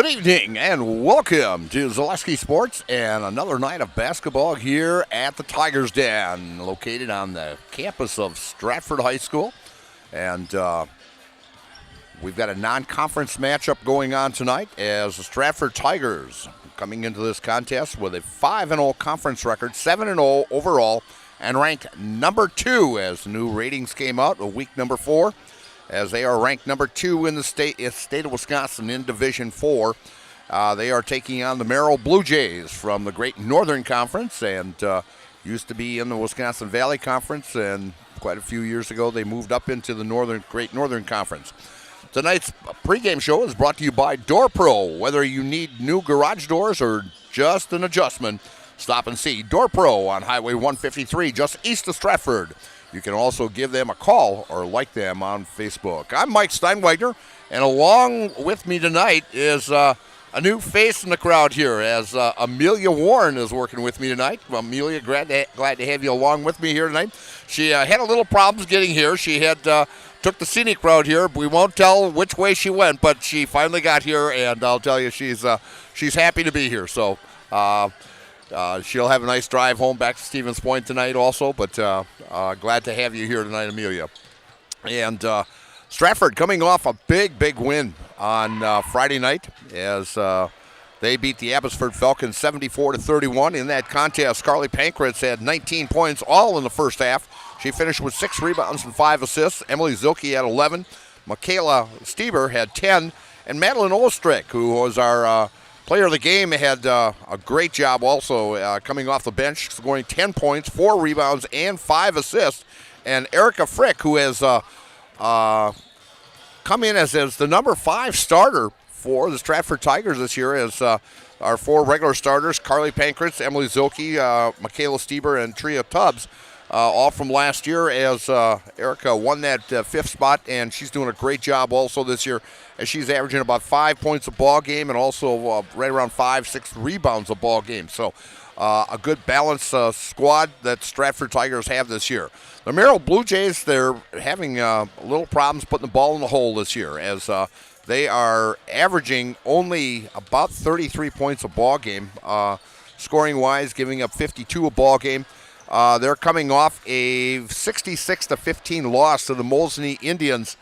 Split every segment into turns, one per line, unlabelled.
Good evening and welcome to Zaleski Sports and another night of basketball here at the Tigers Den, located on the campus of Stratford High School. And we've got a non-conference matchup going on tonight as the Stratford Tigers coming into this contest with a 5-0 conference record, 7-0 overall, and ranked number 2 as the new ratings came out of week number 4. As they are ranked number 2 in the state of Wisconsin in Division 4. They are taking on the Merrill Blue Jays from the Great Northern Conference and used to be in the Wisconsin Valley Conference, and quite a few years ago they moved up into the Great Northern Conference. Tonight's pregame show is brought to you by Door Pro. Whether you need new garage doors or just an adjustment, stop and see Door Pro on Highway 153 just east of Stratford. You can also give them a call or like them on Facebook. I'm Mike Steinwagner, and along with me tonight is a new face in the crowd here, as Amelia Warren is working with me tonight. Amelia, glad to have you along with me here tonight. She had a little problems getting here. She had took the scenic route here. We won't tell which way she went, but she finally got here, and I'll tell you she's happy to be here. So. She'll have a nice drive home back to Stevens Point tonight also, but glad to have you here tonight, Amelia. And Stratford coming off a big win on Friday night as they beat the Abbotsford Falcons 74-31. In that contest, Carly Pankratz had 19 points, all in the first half. She finished with 6 rebounds and 5 assists. Emily Zilke had 11. Michaela Stieber had 10. And Madeline Ostrick, who was our player of the game, had a great job also coming off the bench, scoring 10 points, 4 rebounds, and 5 assists. And Erica Frick, who has come in as the number 5 starter for the Stratford Tigers this year, as our 4 regular starters, Carly Pankratz, Emily Zilke, Michaela Stieber, and Tria Tubbs, all from last year, as Erica won that 5th spot, and she's doing a great job also this year, as she's averaging about 5 points a ball game and also right around 5-6 rebounds a ball game. So a good balanced squad that Stratford Tigers have this year. The Merrill Blue Jays, they're having little problems putting the ball in the hole this year, as they are averaging only about 33 points a ball game, scoring-wise, giving up 52 a ball game. They're coming off a 66-15 loss to the Molesney Indians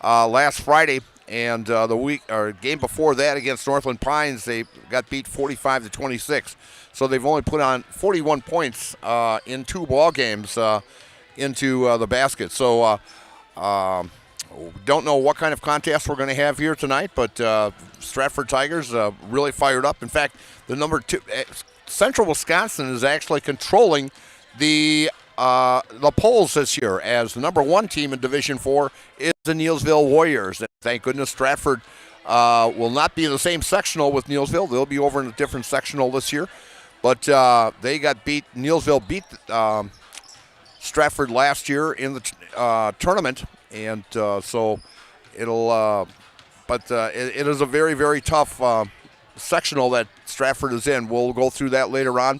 last Friday, and the game before that against Northland Pines, they got beat 45-26. So they've only put on 41 points in 2 ball games into the basket. So don't know what kind of contest we're going to have here tonight, but Stratford Tigers really fired up. In fact, the number 2 Central Wisconsin is actually controlling the polls this year, as the number 1 team in Division 4 is the Neilsville Warriors. And thank goodness Stratford will not be in the same sectional with Neilsville. They'll be over in a different sectional this year. But they got beat. Neilsville beat Stratford last year in the tournament, and so it'll. It is a very tough sectional that Stratford is in. We'll go through that later on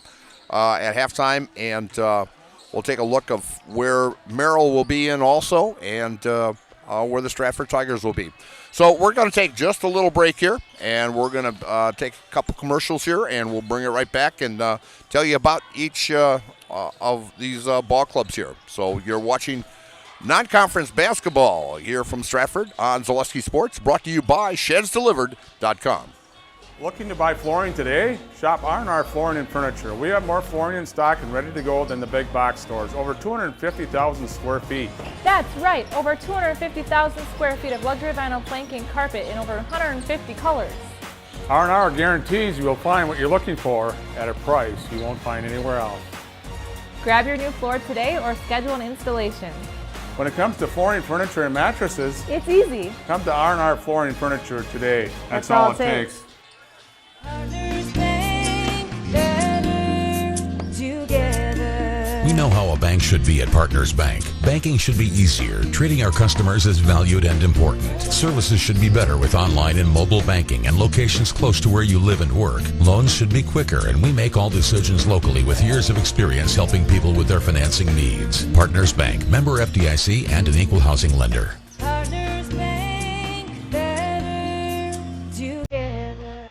at halftime, and we'll take a look of where Merrill will be in also, and where the Stratford Tigers will be. So we're going to take just a little break here, and we're going to take a couple commercials here, and we'll bring it right back and tell you about each of these ball clubs here. So you're watching non-conference basketball here from Stratford on Zaleski Sports, brought to you by ShedsDelivered.com.
Looking to buy flooring today? Shop R&R Flooring and Furniture. We have more flooring in stock and ready to go than the big box stores. Over 250,000 square feet.
That's right, over 250,000 square feet of luxury vinyl planking carpet in over 150 colors.
R&R guarantees you will find what you're looking for at a price you won't find anywhere else.
Grab your new floor today or schedule an installation.
When it comes to flooring, furniture, and mattresses,
it's easy.
Come to R&R Flooring and Furniture today. That's all it takes.
Partners Bank, better together.
We know how a bank should be at Partners Bank. Banking should be easier. Treating our customers as valued and important. Services should be better with online and mobile banking and locations close to where you live and work. Loans should be quicker, and we make all decisions locally with years of experience helping people with their financing needs. Partners Bank, member FDIC, and an equal housing lender.
Partners Bank, better together.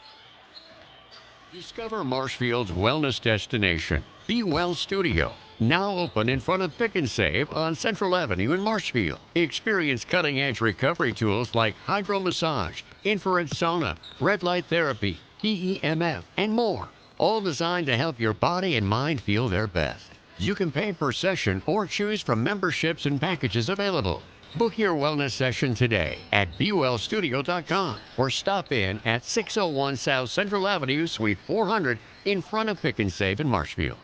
Discover Marshfield's wellness destination, Be Well Studio. Now open in front of Pick and Save on Central Avenue in Marshfield. Experience cutting-edge recovery tools like hydro massage, infrared sauna, red light therapy, PEMF, and more. All designed to help your body and mind feel their best. You can pay per session or choose from memberships and packages available. Book your wellness session today at BeWellStudio.com or stop in at 601 South Central Avenue, Suite 400 in front of Pick and Save in Marshfield.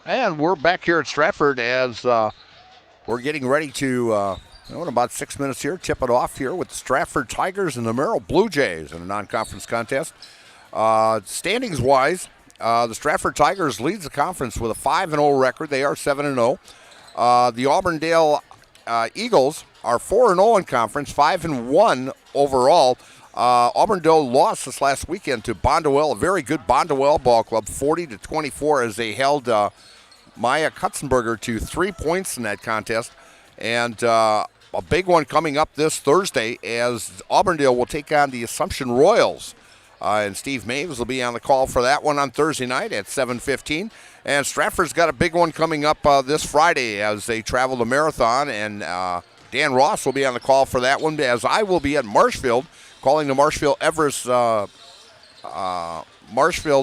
And we're back here at Stratford as we're getting ready to, in about 6 minutes here, tip it off here with the Stratford Tigers and the Merrill Blue Jays in a non-conference contest. Standings-wise, the Stratford Tigers leads the conference with a 5-0 record. They are 7-0. The Auburndale Eagles are 4-0 in conference, 5-1 overall. Auburndale lost this last weekend to Bondwell, a very good Bondwell ball club, 40-24 as they held Maya Kutzenberger to 3 points in that contest. And a big one coming up this Thursday as Auburndale will take on the Assumption Royals. And Steve Maves will be on the call for that one on Thursday night at 7:15. And Stratford's got a big one coming up this Friday as they travel to Marathon. And Dan Ross will be on the call for that one, as I will be at Marshfield, calling the Marshfield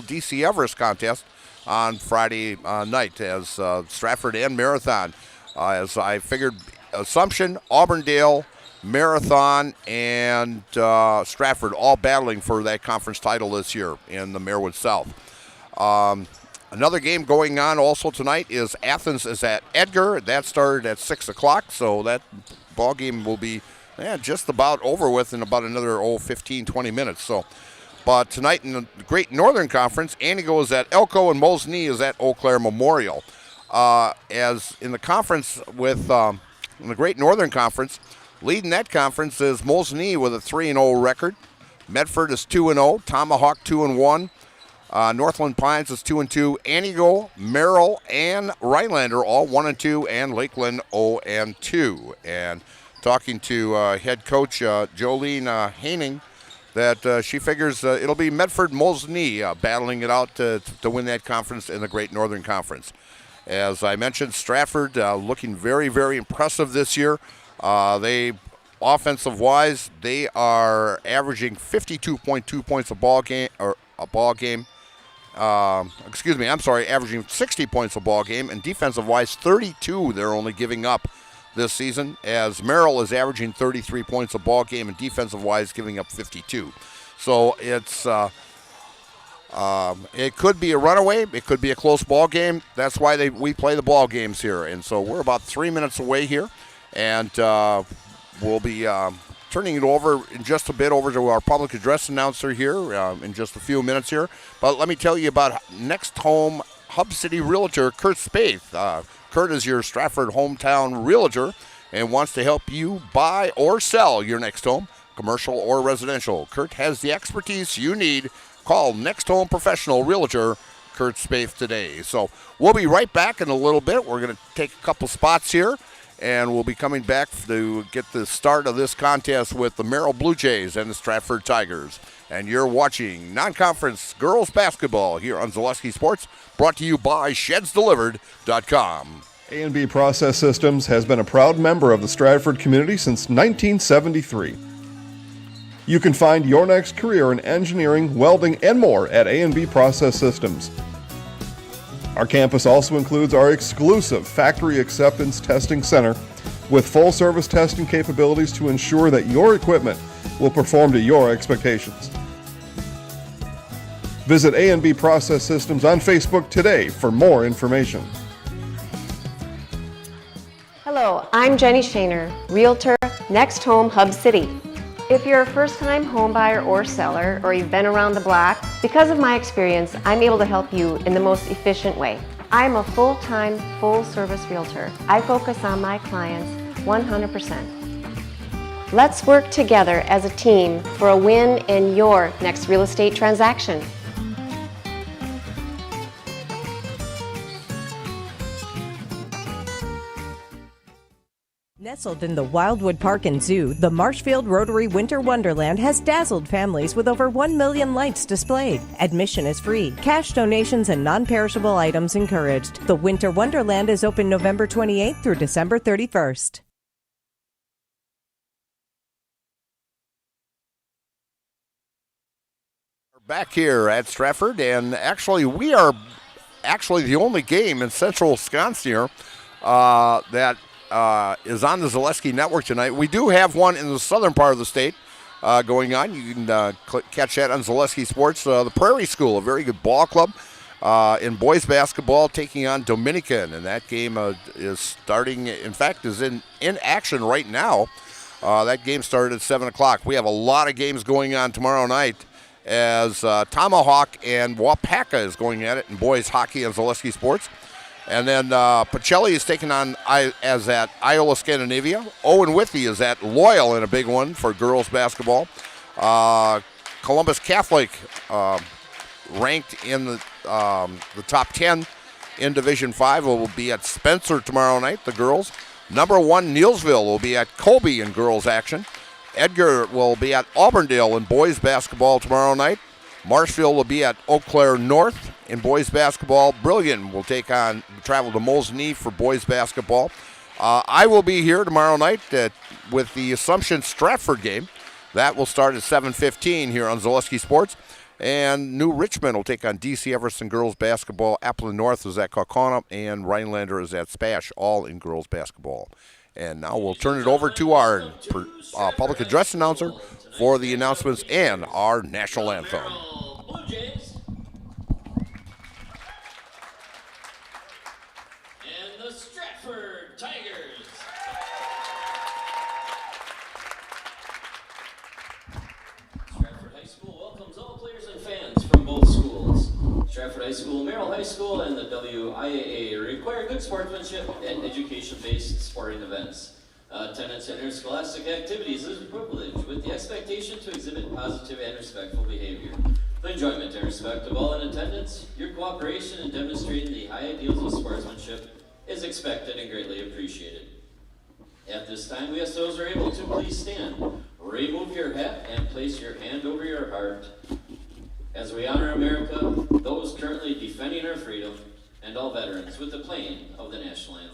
DC Everest contest on Friday night as Stratford and Marathon. As I figured, Assumption, Auburndale, Marathon, and Stratford all battling for that conference title this year in the Merrill South. Another game going on also tonight is Athens is at Edgar. That started at 6 o'clock, so that ball game will be just about over with in about another 15, 20 minutes. But tonight in the Great Northern Conference, Antigo is at Elko and Mosinee is at Eau Claire Memorial. As in the conference with in the Great Northern Conference, leading that conference is Mosinee with a 3-0 record. Medford is 2-0. Tomahawk 2-1. Northland Pines is 2-2. Antigo, Merrill, and Rhinelander all 1-2, and Lakeland 0-2. And talking to head coach Jolene Haining, that she figures it'll be Medford Mosinee battling it out to win that conference in the Great Northern Conference. As I mentioned, Stratford looking very, very impressive this year. They, offensive-wise, they are averaging 52.2 points a ball game. Averaging 60 points a ball game, and defensive-wise, 32 they're only giving up this season, as Merrill is averaging 33 points a ball game and defensive-wise giving up 52. So it's it could be a runaway, it could be a close ball game. That's why we play the ball games here, and so we're about 3 minutes away here, and we'll be turning it over in just a bit over to our public address announcer here in just a few minutes here. But let me tell you about Next Home Hub City Realtor Kurt Spaeth. Kurt is your Stratford hometown realtor and wants to help you buy or sell your next home, commercial or residential. Kurt has the expertise you need. Call Next Home Professional Realtor Kurt Spaeth today. So we'll be right back in a little bit. We're going to take a couple spots here, and we'll be coming back to get the start of this contest with the Merrill Blue Jays and the Stratford Tigers. And you're watching non-conference girls basketball here on Zaleski Sports, brought to you by ShedsDelivered.com.
A&B Process Systems has been a proud member of the Stratford community since 1973. You can find your next career in engineering, welding, and more at A&B Process Systems. Our campus also includes our exclusive Factory Acceptance Testing Center with full-service testing capabilities to ensure that your equipment will perform to your expectations. Visit A&B Process Systems on Facebook today for more information.
Hello, I'm Jenny Shaner, Realtor, Next Home Hub City. If you're a first-time home buyer or seller, or you've been around the block, because of my experience, I'm able to help you in the most efficient way. I'm a full-time, full-service realtor. I focus on my clients 100%. Let's work together as a team for a win in your next real estate transaction.
Nestled in the Wildwood Park and Zoo, the Marshfield Rotary Winter Wonderland has dazzled families with over 1 million lights displayed. Admission is free. Cash donations and non-perishable items encouraged. The Winter Wonderland is open November 28th through December 31st.
Back here at Stratford, and actually we are the only game in Central Wisconsin here that is on the Zaleski Network tonight. We do have one in the southern part of the state going on. You can catch that on Zaleski Sports. The Prairie School, a very good ball club in boys basketball, taking on Dominican, and that game is starting. In fact, is in action right now. That game started at 7 o'clock. We have a lot of games going on tomorrow night, as Tomahawk and Wapaka is going at it in boys hockey on Zaleski Sports. And then Pacelli is taking on as at Iowa Scandinavia. Owen Withey is at Loyal in a big one for girls basketball. Columbus Catholic ranked in the top 10 in Division 5 will be at Spencer tomorrow night, the girls. Number 1 Neilsville will be at Colby in girls action. Edgar will be at Auburndale in boys basketball tomorrow night. Marshfield will be at Eau Claire North in boys basketball. Brilliant will travel to Mosinee for boys basketball. I will be here tomorrow night with the Assumption Stratford game. That will start at 7:15 here on Zaleski Sports. And New Richmond will take on DC Everson girls basketball. Appleton North is at Kaukauna, and Rhinelander is at Spash, all in girls basketball. And now we'll turn it over to our public address announcer for the announcements and our national anthem.
Blue Jays. And the Stratford Tigers. Stratford High School welcomes all players and fans from both schools. Stratford High School, Merrill High School, and the WIAA require good sportsmanship and education-based sporting events. Attendance at interscholastic activities is a privilege with the expectation to exhibit positive and respectful behavior. For enjoyment and respect of all in attendance, your cooperation in demonstrating the high ideals of sportsmanship is expected and greatly appreciated. At this time, we ask those who are able to please stand, remove your hat, and place your hand over your heart as we honor America, those currently defending our freedom, and all veterans with the playing of the national anthem.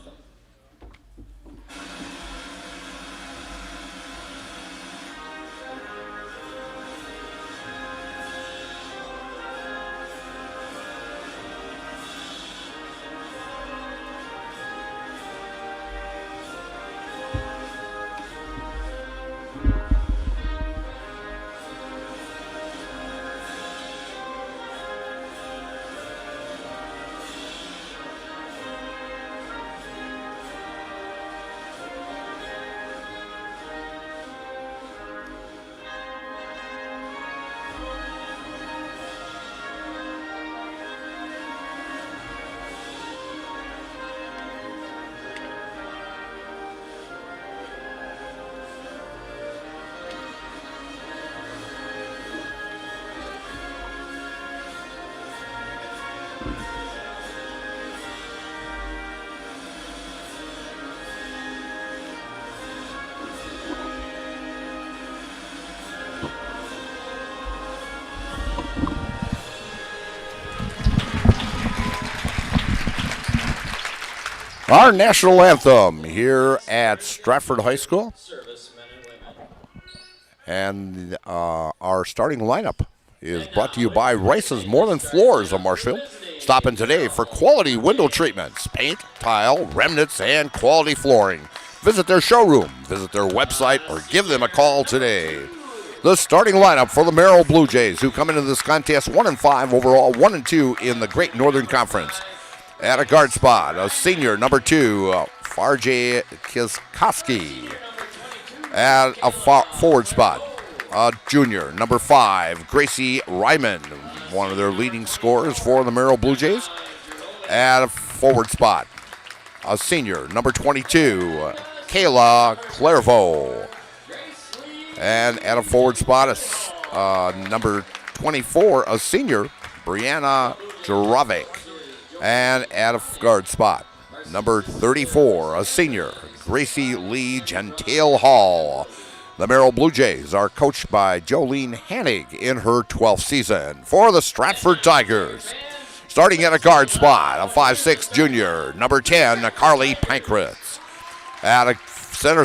Our national anthem here at Stratford High School. And our starting lineup is brought to you by Rice's More Than Floors of Marshfield. Stop in today for quality window treatments, paint, tile, remnants, and quality flooring. Visit their showroom, visit their website, or give them a call today. The starting lineup for the Merrill Blue Jays, who come into this contest 1-5 overall, 1-2 in the Great Northern Conference. At a guard spot, a senior, number 2, Farjay Kiskoski. At a forward spot, a junior, number 5, Gracie Ryman, one of their leading scorers for the Merrill Blue Jays. At a forward spot, a senior, number 22, Kayla Clairvaux. And at a forward spot, number 24, a senior, Brianna Jarovic. And at a guard spot, number 34, a senior, Gracie Lee Gentile Hall. The Merrill Blue Jays are coached by Jolene Hanig in her 12th season. For the Stratford Tigers, starting at a guard spot, a 5'6" junior, number 10, Carly Pankratz. At a center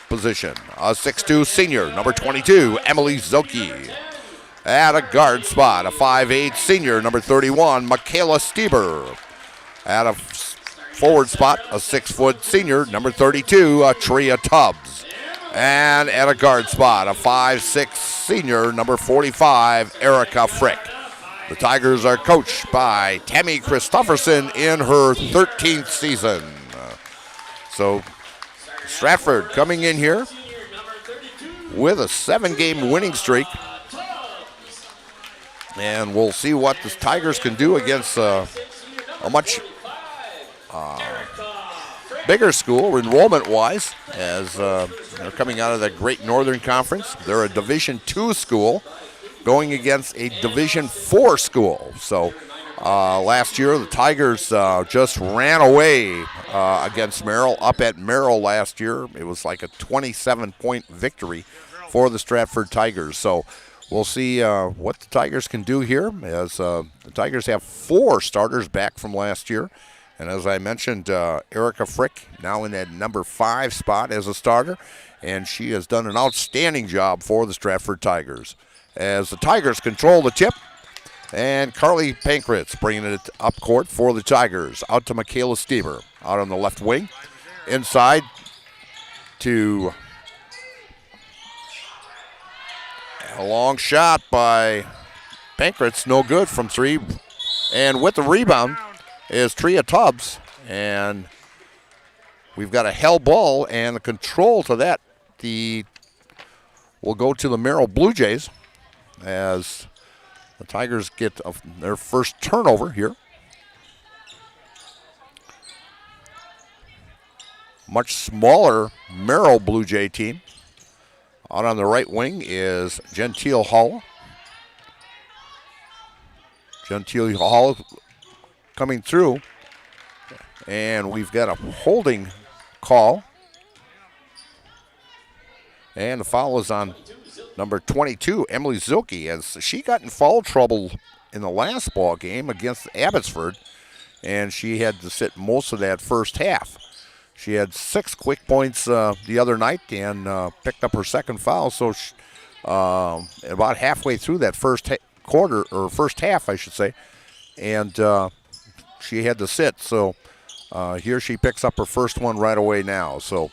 position, a 6'2" senior, number 22, Emily Zoki. At a guard spot, a 5'8" senior, number 31, Michaela Stieber. At a forward spot, a 6' senior, number 32, Tria Tubbs. And at a guard spot, a 5'6" senior, number 45, Erica Frick. The Tigers are coached by Tammy Christofferson in her 13th season. So Stratford coming in here with a 7-game winning streak. And we'll see what the Tigers can do against a much bigger school enrollment-wise, as they're coming out of the Great Northern Conference. They're a Division II school going against a Division IV school. So last year, the Tigers just ran away against Merrill. Up at Merrill last year, it was like a 27-point victory for the Stratford Tigers. So we'll see what the Tigers can do here, as the Tigers have 4 starters back from last year. And as I mentioned, Erica Frick now in that number 5 spot as a starter, and she has done an outstanding job for the Stratford Tigers. As the Tigers control the tip, and Carly Pankratz bringing it up court for the Tigers. Out to Michaela Stieber, out on the left wing. Inside to a long shot by Pankratz, no good from 3. And with the rebound is Tria Tubbs, and we've got a held ball, and the control to that will go to the Merrill Blue Jays as the Tigers get their first turnover here. Much smaller Merrill Blue Jay team. Out on the right wing is Gentile Hall. Gentile Hall coming through, and we've got a holding call, and the foul is on number 22, Emily Zilke, as she got in foul trouble in the last ball game against Abbotsford, and she had to sit most of that first half. She had 6 quick points the other night and picked up her second foul, so about halfway through that first quarter, or first half I should say, and she had to sit. So here she picks up her first one right away now. So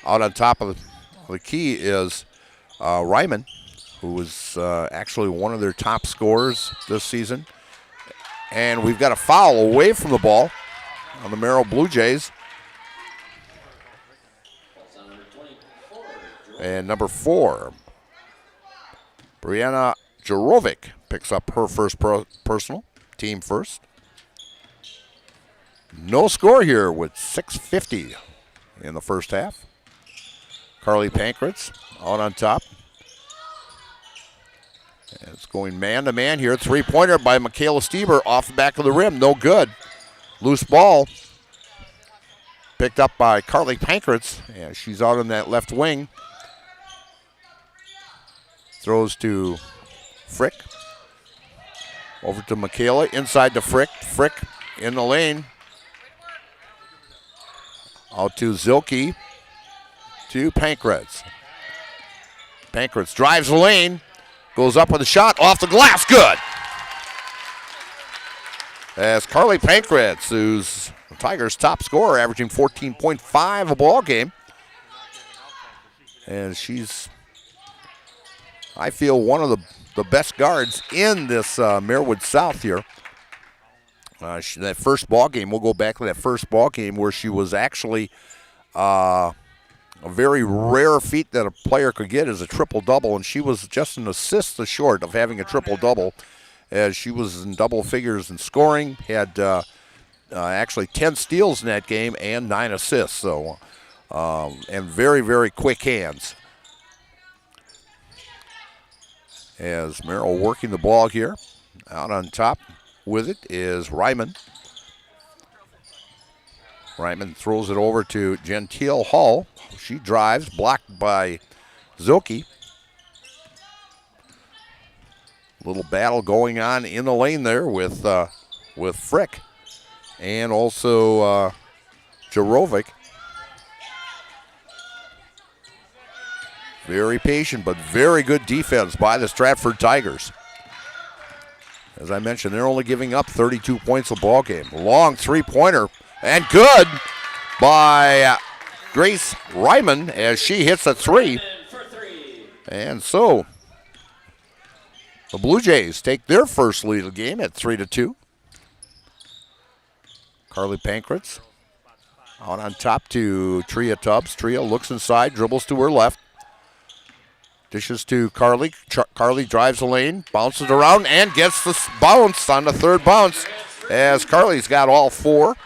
out on top of the key is Ryman, who was actually one of their top scorers this season. And we've got a foul away from the ball on the Merrill Blue Jays. And number 4, Brianna Jarovic picks up her first personal, team first. No score here with 6:50 in the first half. Carly Pankratz out on top. And it's going man-to-man here. 3-pointer by Michaela Stieber off the back of the rim. No good. Loose ball picked up by Carly Pankratz. And she's out on that left wing. Throws to Frick. Over to Michaela. Inside to Frick. Frick in the lane. Out to Zilke. To Pankratz. Pankratz drives the lane. Goes up with a shot. Off the glass. Good. As Carly Pankratz, who's the Tigers' top scorer, averaging 14.5 a ball game. And she's, I feel, one of the best guards in this Merwood South here. That first ball game, we'll go back to that first ball game where she was actually a very rare feat that a player could get is a triple-double, and she was just an assist short of having a triple-double, as she was in double figures in scoring, had actually 10 steals in that game and 9 assists, so and very, very quick hands. As Merrill working the ball here, out on top with it is Ryman. Ryman throws it over to Gentile Hall. She drives, blocked by Zilke. Little battle going on in the lane there with Frick and also Jarovic. Very patient, but very good defense by the Stratford Tigers. As I mentioned, they're only giving up 32 points a ball game. Long three-pointer, and good by Grace Ryman as she hits a three. And so the Blue Jays take their first lead of the game at 3-2. Carly Pankratz out on top to Tria Tubbs. Tria looks inside, dribbles to her left. Dishes to Carly. Carly drives the lane, bounces around, and gets the bounce on the third bounce as Carly's got all four.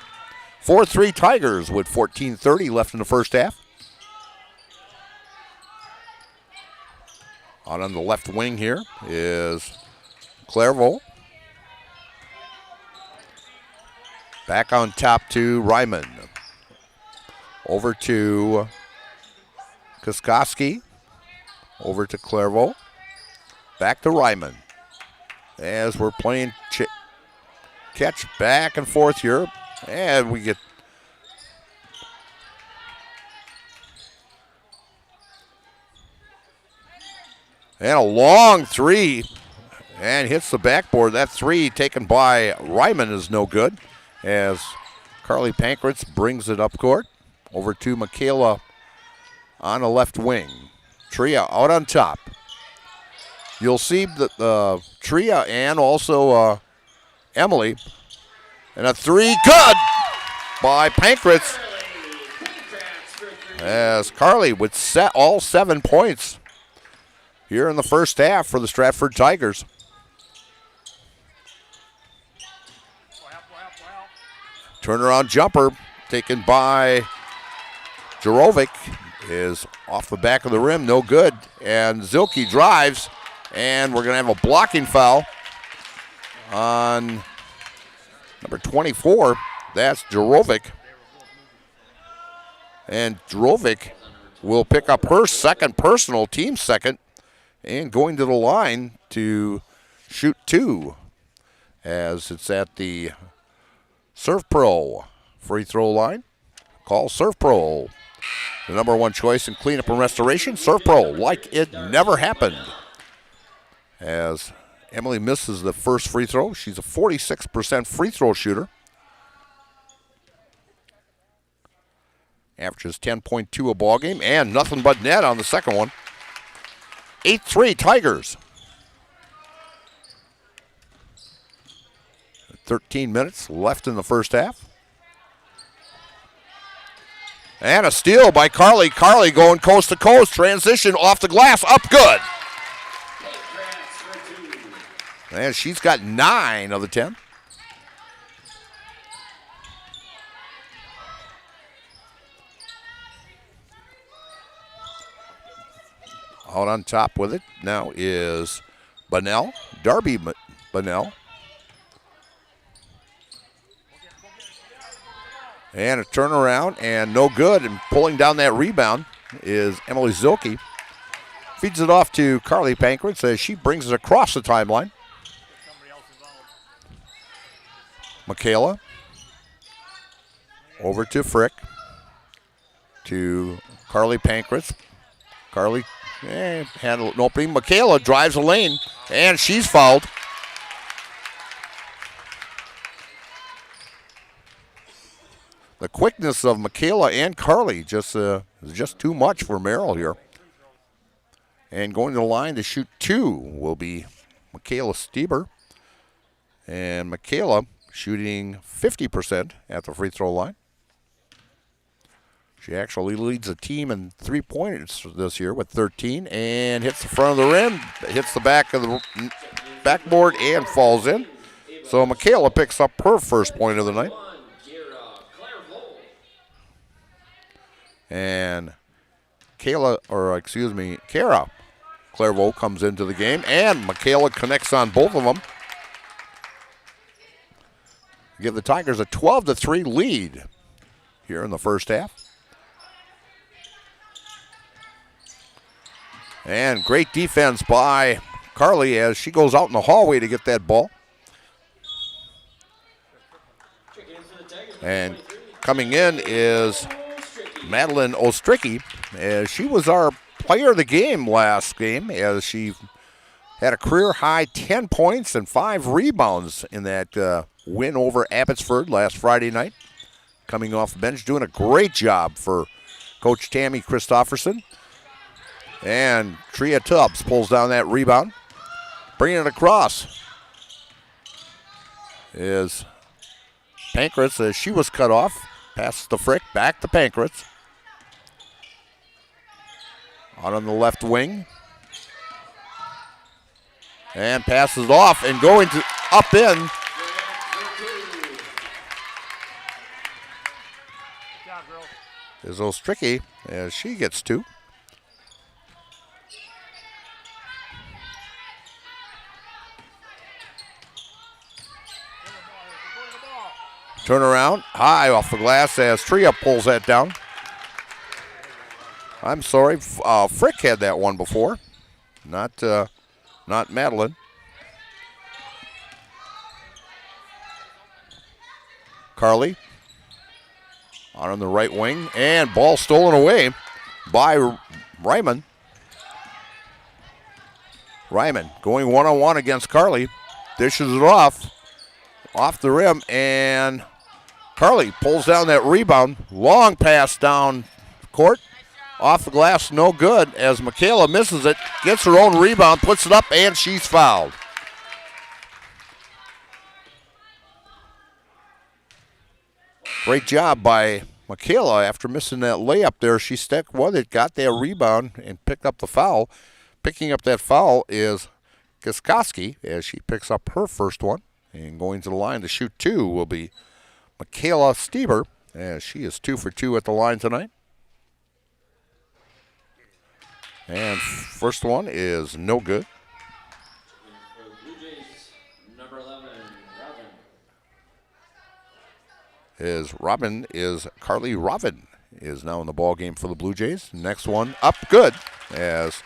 4-3 Tigers with 14:30 left in the first half. Out on the left wing here is Clairvaux. Back on top to Ryman. Over to Koskowski. Over to Clairvaux. Back to Ryman. As we're playing catch back and forth here. And we get and a long three. And hits the backboard. That three taken by Ryman is no good. As Carly Pankratz brings it up court. Over to Michaela on the left wing. Tria out on top. You'll see that Tria and also Emily. And a three, good by Pankratz. As Carly would set all 7 points here in the first half for the Stratford Tigers. Turnaround jumper taken by Jarovic is off the back of the rim, no good. And Zilke drives, and we're going to have a blocking foul on number 24. That's Jarovic. And Jarovic will pick up her second personal, team second, and going to the line to shoot two as it's at the Surf Pro free throw line. Call Surf Pro the number one choice in cleanup and restoration. Surf Pro, like it never happened. As Emily misses the first free throw, she's a 46% free throw shooter. Averages 10.2 a ball game and nothing but net on the second one. 8-3 Tigers. 13 minutes left in the first half. And a steal by Carly. Carly going coast to coast. Transition off the glass. Up good. And she's got 9 of the 10. Out on top with it now is Bunnell. Darby Bunnell. And a turnaround, and no good. And pulling down that rebound is Emily Zilke. Feeds it off to Carly Pankratz as she brings it across the timeline. Michaela. Over to Frick. To Carly Pankratz. Carly handle an opening. Michaela drives the lane, and she's fouled. The quickness of Michaela and Carly is just too much for Merrill here. And going to the line to shoot two will be Michaela Stieber. And Michaela shooting 50% at the free throw line. She actually leads the team in 3-pointers this year with 13 and hits the front of the rim, hits the back of the backboard and falls in. So Michaela picks up her first point of the night. And Kara Clairvaux comes into the game, and Michaela connects on both of them. Give the Tigers a 12-3 lead here in the first half. And great defense by Carly as she goes out in the hallway to get that ball. And coming in is Madeline Ostricki, as she was our player of the game last game, as she had a career-high 10 points and 5 rebounds in that win over Abbotsford last Friday night. Coming off the bench, doing a great job for Coach Tammy Christofferson. And Tria Tubbs pulls down that rebound. Bringing it across is Pankratz as she was cut off. Passes to Frick, back to Pankratz. Out on the left wing. And passes off and going to up in. Is Ostricki as she gets 2. Turnaround, high off the glass as Tria pulls that down. I'm sorry, Frick had that one before, not Madeline. Carly out on the right wing, and ball stolen away by Ryman. Ryman going one-on-one against Carly, dishes it off the rim, and Carly pulls down that rebound. Long pass down court. Off the glass, no good as Michaela misses it, gets her own rebound, puts it up, and she's fouled. Great job by Michaela after missing that layup there. She stuck with it, got that rebound, and picked up the foul. Picking up that foul is Kiskowski as she picks up her first one. And going to the line to shoot 2 will be Michaela Stieber, as she is 2 for 2 at the line tonight. And first one is no good.
For the Blue Jays, number 11, Robin.
Carly Robin is now in the ball game for the Blue Jays. Next one up good as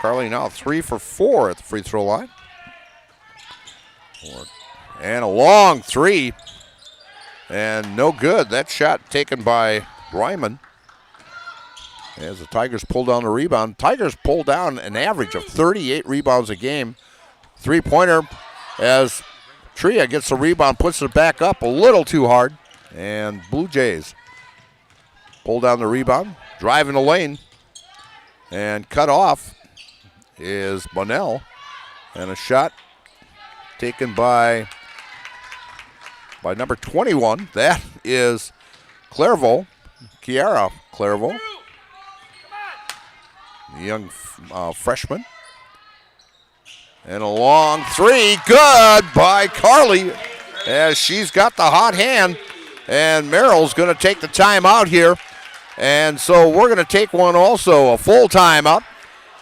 Carly now 3 for 4 at the free throw line. And a long 3 and no good. That shot taken by Ryman as the Tigers pull down the rebound. Tigers pull down an average of 38 rebounds a game. 3-pointer as Tria gets the rebound, puts it back up a little too hard. And Blue Jays pull down the rebound, drive in the lane, and cut off is Bonnell. And a shot taken by number 21. That is Clairvaux, Kiara Clairvaux, the young freshman. And a long 3, good by Carly as she's got the hot hand. And Merrill's going to take the timeout here. And so we're going to take one also, a full timeout.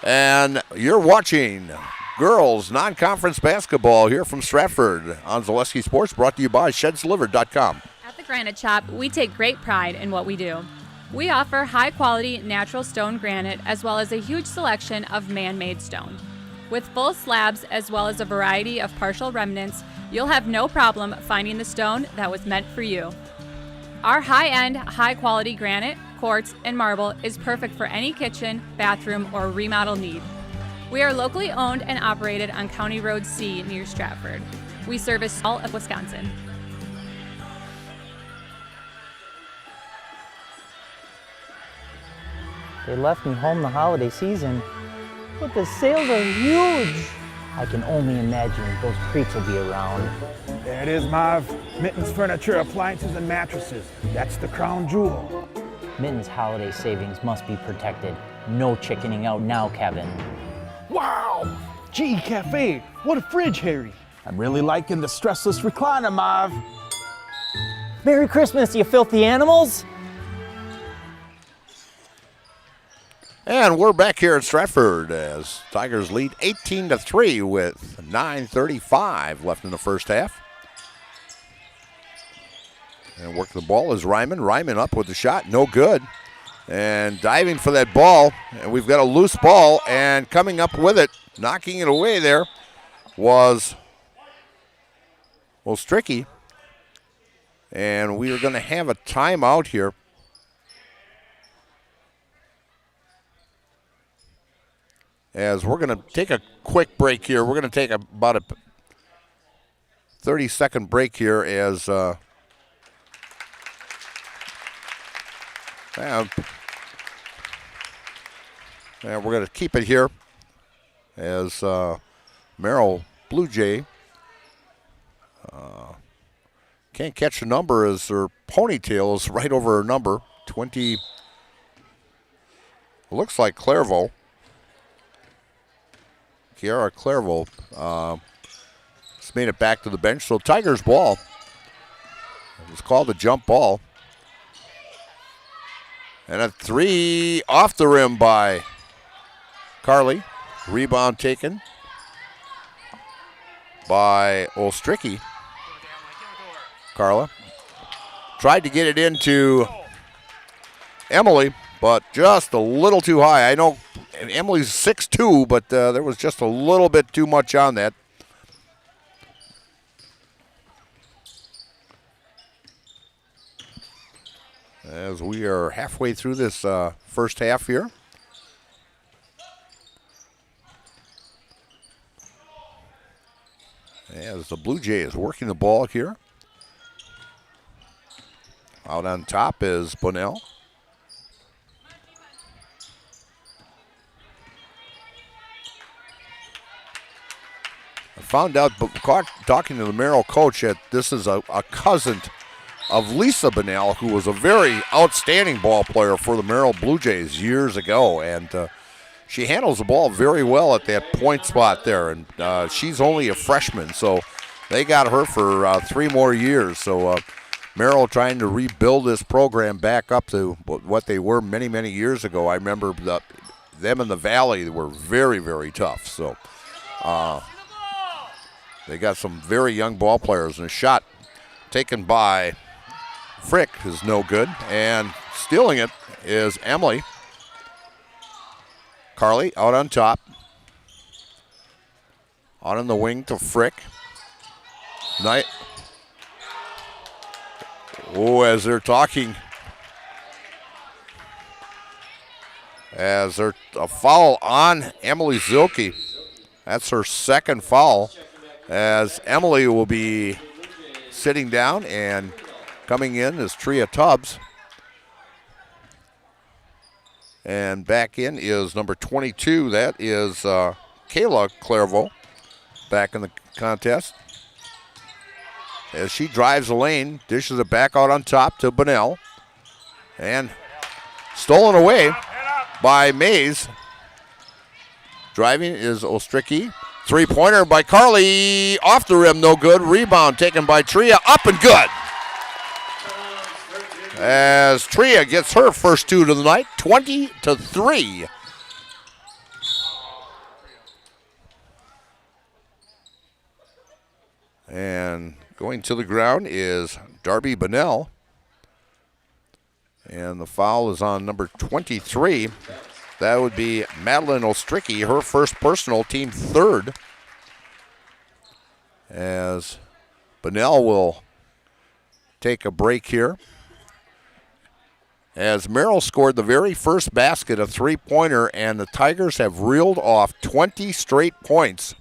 And you're watching girls non-conference basketball here from Stratford on Zaleski Sports, brought to you by ShedsDelivered.com.
At the Granite Shop, we take great pride in what we do. We offer high-quality natural stone granite as well as a huge selection of man-made stone. With full slabs as well as a variety of partial remnants, you'll have no problem finding the stone that was meant for you. Our high-end, high-quality granite, quartz, and marble is perfect for any kitchen, bathroom, or remodel need. We are locally owned and operated on County Road C near Stratford. We service all of Wisconsin.
They left me home the holiday season, but the sales are huge. I can only imagine those treats will be around.
There it is, Marv. Mittens Furniture, Appliances, and Mattresses. That's the crown jewel.
Mittens' holiday savings must be protected. No chickening out now, Kevin.
Wow! GE Cafe, what a fridge, Harry. I'm really liking the stressless recliner, Marv.
Merry Christmas, you filthy animals!
And we're back here at Stratford as Tigers lead 18-3 with 9:35 left in the first half. And working the ball is Ryman. Ryman up with the shot, no good. And diving for that ball, and we've got a loose ball, and coming up with it, knocking it away there, was Stricky. And we are going to have a timeout here. As we're going to take a quick break here. We're going to take about a 30-second break here as we're going to keep it here as Merrill Blue Jay can't catch the number as their ponytail is right over her number. 20, looks like Clairvaux. Kiara Clairvaux just made it back to the bench. So Tigers ball. It was called a jump ball. And a three off the rim by Carly. Rebound taken by Ostricky. Carla tried to get it into Emily, but just a little too high. I know Emily's 6'2", but there was just a little bit too much on that. As we are halfway through this first half here. As the Blue Jay is working the ball here. Out on top is Bonnell. I found out, talking to the Merrill coach, that this is a cousin of Lisa Bonnell, who was a very outstanding ball player for the Merrill Blue Jays years ago. And she handles the ball very well at that point spot there. And she's only a freshman, so they got her for 3 more years. So Merrill trying to rebuild this program back up to what they were many, many years ago. I remember them in the Valley were very, very tough. So they got some very young ball players. And a shot taken by Frick is no good. And stealing it is Emily. Carly out on top. Out on the wing to Frick. Knight. Oh, as they're talking, as there's a foul on Emily Zilke. That's her second foul, as Emily will be sitting down, and coming in is Tria Tubbs. And back in is number 22. That is Kayla Clairvaux back in the contest. As she drives the lane, dishes it back out on top to Bonnell. And stolen away by Mays. Driving is Ostricky. Three-pointer by Carly. Off the rim, no good. Rebound taken by Tria. Up and good. As Tria gets her first 2 to the night, 20-3. And going to the ground is Darby Bonnell. And the foul is on number 23. That would be Madeline Ostricky, her first personal, team third. As Bonnell will take a break here. As Merrill scored the very first basket, a three-pointer, and the Tigers have reeled off 20 straight points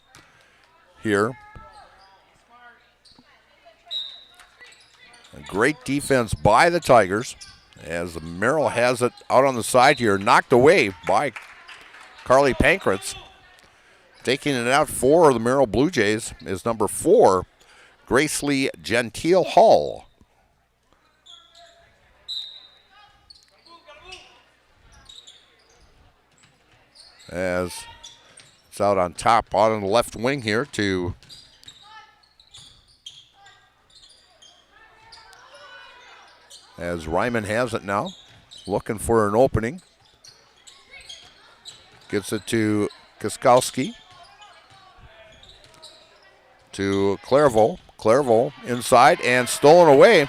here. A great defense by the Tigers, as Merrill has it out on the side here, knocked away by Carly Pankratz. Taking it out for the Merrill Blue Jays is number 4, Grace Lee Gentile Hall. As it's out on top, out on the left wing here to as Ryman has it now, looking for an opening. Gets it to Kiskowski. To Clairvaux. Clairvaux inside and stolen away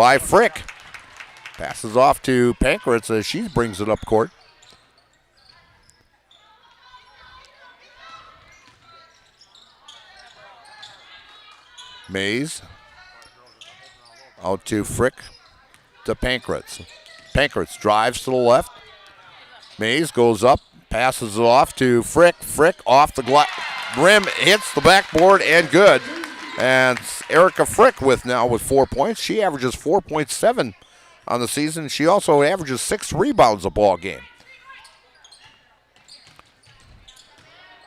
by Frick. Passes off to Pankratz as she brings it up court. Mays out to Frick to Pankratz. Pankratz drives to the left. Mays goes up, passes it off to Frick. Frick off the rim, hits the backboard, and good. And Erica Frick with 4 points. She averages 4.7 on the season. She also averages 6 rebounds a ball game.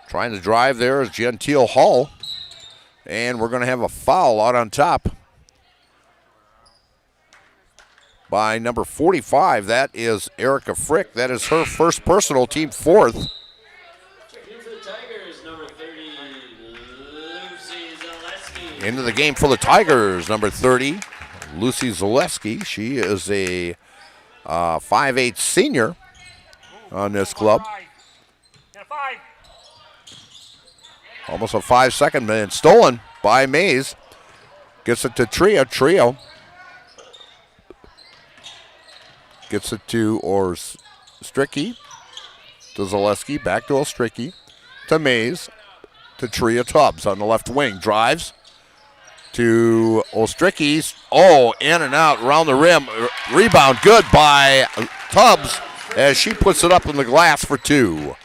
Trying to drive there is Gentile Hall. And we're going to have a foul out on top by number 45. That is Erica Frick. That is her first personal, team fourth.
Checking in for the Tigers, number 30, Lucy Zaleski.
Into the game for the Tigers, number 30, Lucy Zaleski. She is a 5'8" senior on this club. Almost a 5-second minute. Stolen by Mays. Gets it to Trio. Trio gets it to Ostricky. To Zaleski. Back to Ostricky. To Mays. To Tria Tubbs on the left wing. Drives to Ostricky. Oh, in and out around the rim. Rebound good by Tubbs as she puts it up in the glass for 2.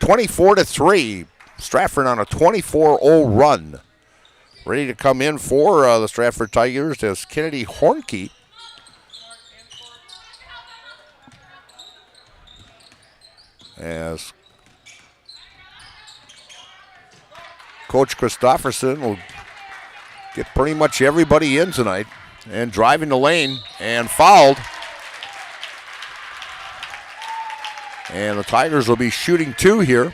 24-3. Stratford on a 24-0 run. Ready to come in for the Stratford Tigers is Kennedy Hornke. As Coach Christofferson will get pretty much everybody in tonight. And driving the lane and fouled. And the Tigers will be shooting 2 here.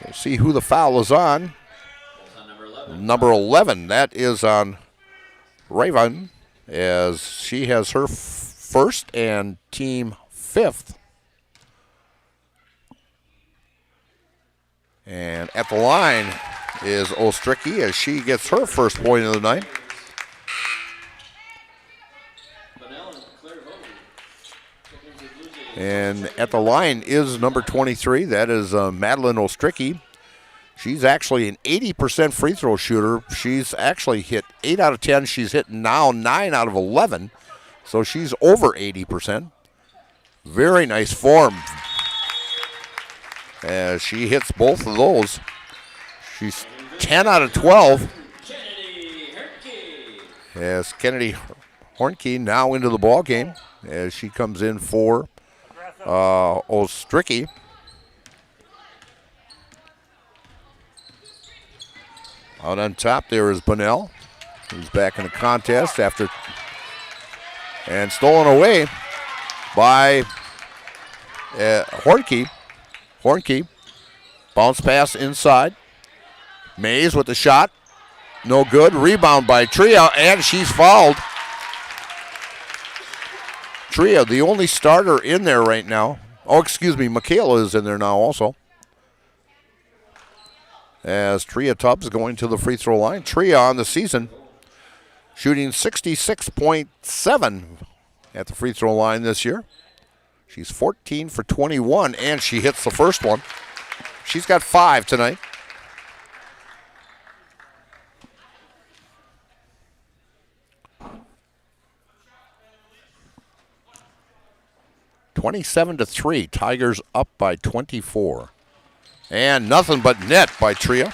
We'll see who the foul is on. Number 11. That is on Raven, as she has her first and team 5th. And at the line is Ostricky as she gets her first point of the night. And at the line is number 23. That is Madeline Ostricky. She's actually an 80% free throw shooter. She's actually hit 8 out of 10. She's hit now 9 out of 11. So she's over 80%. Very nice form as she hits both of those. She's 10 out of 12. As Kennedy Hornke now into the ball game as she comes in for Ostricky. Out on top there is Bunnell, who's back in the contest after and stolen away by Hornke. Hornke bounce pass inside. Mays with the shot, no good. Rebound by Tria, and she's fouled. Tria, the only starter in there right now. Oh, excuse me, Michaela is in there now also. As Tria Tubbs going to the free throw line. Tria on the season shooting 66.7 at the free throw line this year. She's 14 for 21, and she hits the first one. She's got 5 tonight. (27-3). Tigers up by 24. And nothing but net by Tria.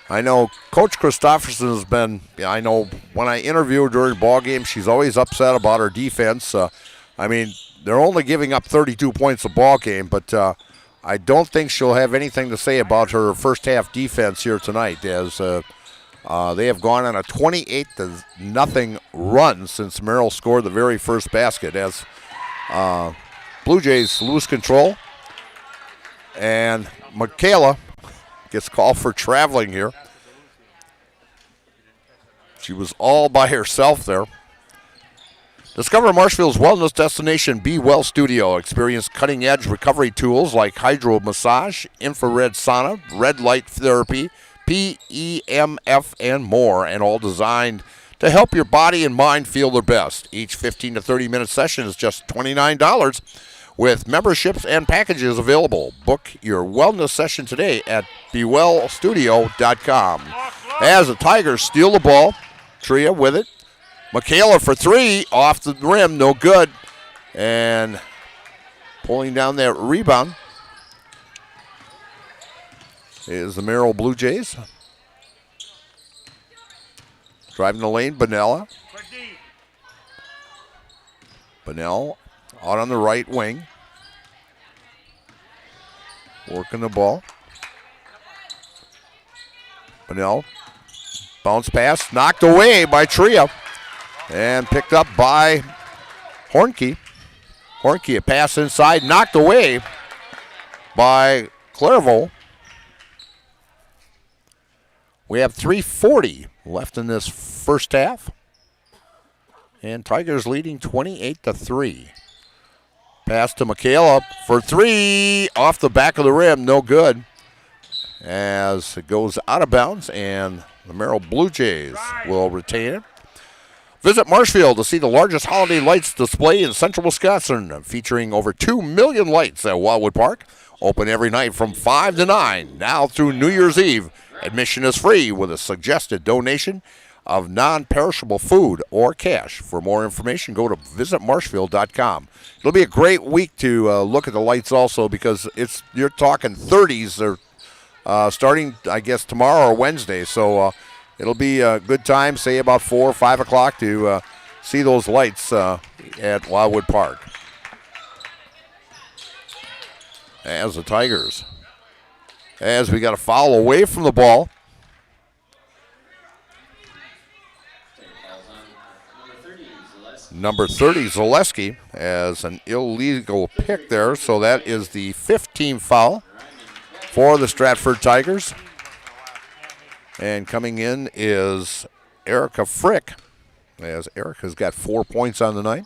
I know Coach Christofferson has been, I know when I interview her during ball games, she's always upset about her defense. I mean, they're only giving up 32 points a ball game, but I don't think she'll have anything to say about her first half defense here tonight, as they have gone on a 28-0 run since Merrill scored the very first basket, as Blue Jays lose control. And Michaela gets called for traveling here. She was all by herself there. Discover Marshfield's wellness destination, Be Well Studio. Experience cutting-edge recovery tools like hydro massage, infrared sauna, red light therapy, PEMF, and more, and all designed to help your body and mind feel their best. Each 15 to 30-minute session is just $29 with memberships and packages available. Book your wellness session today at bewellstudio.com. As the Tigers steal the ball, Tria with it. Michaela for three, off the rim, no good. And pulling down that rebound is the Merrill Blue Jays. Driving the lane, Bonella. Bonell out on the right wing. Working the ball. Bonell. Bounce pass, knocked away by Tria. And picked up by Hornke. Hornke, a pass inside, knocked away by Clairvaux. We have 3:40 left in this first half. And Tigers leading 28-3. Pass to Michaela for three. Off the back of the rim, no good. As it goes out of bounds, and the Merrill Blue Jays will retain it. Visit Marshfield to see the largest holiday lights display in central Wisconsin, featuring over 2 million lights at Wildwood Park. Open every night from 5 to 9, now through New Year's Eve. Admission is free with a suggested donation of non-perishable food or cash. For more information, go to visitmarshfield.com. It'll be a great week to look at the lights also, because you're talking 30s or starting, I guess, tomorrow or Wednesday. So it'll be a good time, say about 4 or 5 o'clock, to see those lights at Wildwood Park. As the Tigers, as we got a foul away from the ball. Number 30, Zaleski, as an illegal pick there. So that is the 15th foul for the Stratford Tigers. And coming in is Erica Frick, as Erica's got 4 points on the night.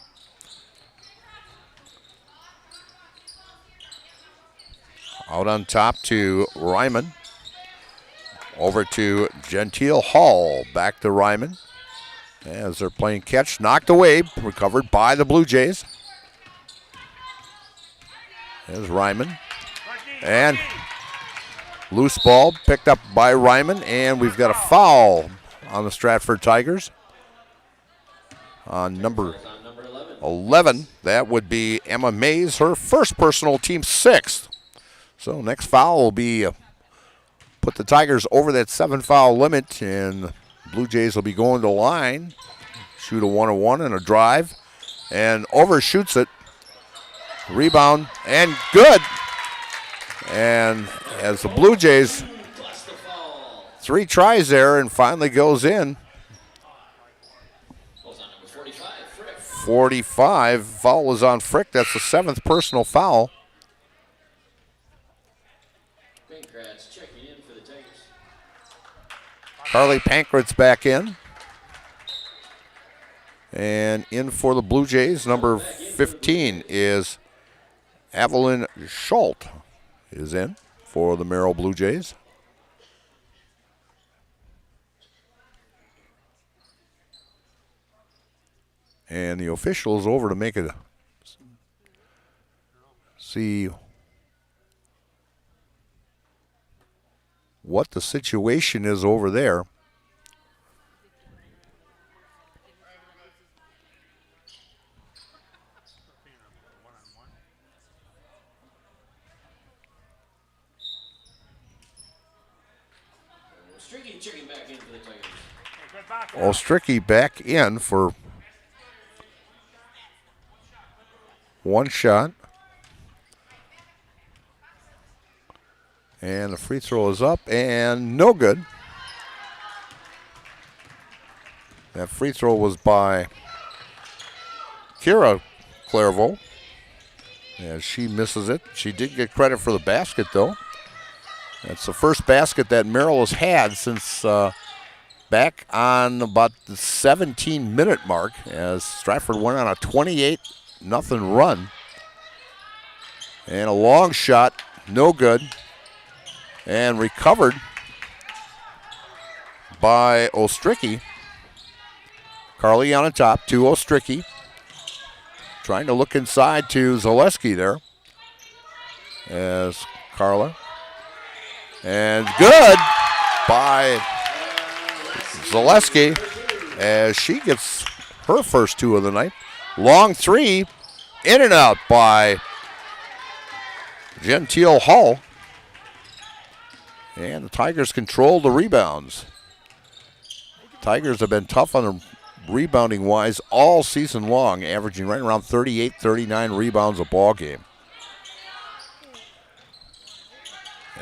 Out on top to Ryman. Over to Gentile Hall. Back to Ryman. As they're playing catch, knocked away, recovered by the Blue Jays. There's Ryman. And loose ball picked up by Ryman, and we've got a foul on the Stratford Tigers. On number 11, that would be Emma Mays, her first personal, team 6th. So next foul will be put the Tigers over that 7-foul limit, and Blue Jays will be going to the line, shoot a 1-on-1 and a drive, and overshoots it. Rebound, and good. And as the Blue Jays, 3 tries there and finally goes in. 45, foul is on Frick. That's the 7th personal foul. Carly Pankratz back in. And in for the Blue Jays, number 15 is Evelyn Schult is in for the Merrill Blue Jays. And the official is over to make it see what the situation is over there. Ostricky back in for one shot. And the free throw is up and no good. That free throw was by Kira Clairvaux, as she misses it. She did get credit for the basket, though. That's the first basket that Merrill has had since back on about the 17-minute mark, as Stratford went on a 28-0 run. And a long shot, no good. And recovered by Ostricki. Carly on the top to Ostricki. Trying to look inside to Zaleski there. As Carla. And good by Zaleski as she gets her first 2 of the night. Long 3, in and out by Gentile Hall. And the Tigers control the rebounds. Tigers have been tough on the rebounding wise all season long, averaging right around 38, 39 rebounds a ball game.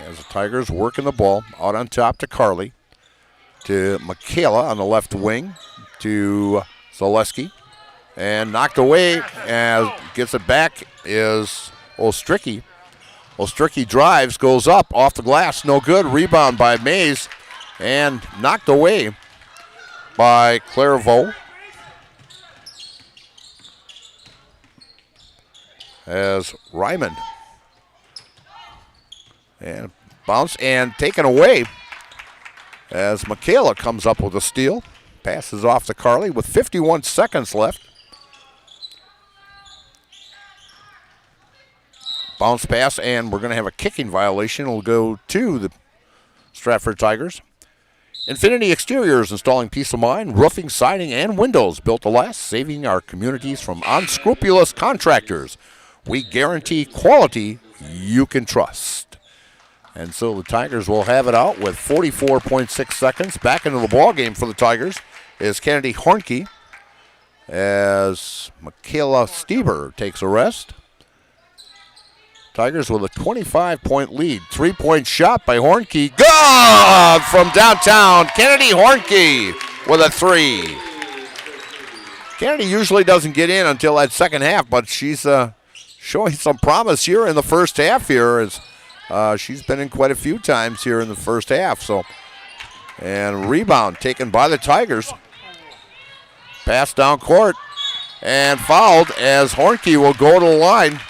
As the Tigers working the ball out on top to Carly, to Michaela on the left wing, to Zaleski, and knocked away as gets it back is Ostricki. Ostricki drives, goes up off the glass, no good. Rebound by Mays and knocked away by Clairvaux. As Ryman. And bounce and taken away as Michaela comes up with a steal. Passes off to Carly with 51 seconds left. Bounce pass, and we're going to have a kicking violation. It'll go to the Stratford Tigers. Infinity Exteriors, installing peace of mind, roofing, siding, and windows built to last, saving our communities from unscrupulous contractors. We guarantee quality you can trust. And so the Tigers will have it out with 44.6 seconds. Back into the ball game for the Tigers is Kennedy Hornke as Michaela Stieber takes a rest. Tigers with a 25-point lead. 3-point shot by Hornke. Good from downtown. Kennedy Hornke with a 3. Kennedy usually doesn't get in until that second half, but she's showing some promise here in the first half here. As she's been in quite a few times here in the first half. So, and rebound taken by the Tigers. Pass down court and fouled as Hornke will go to the line.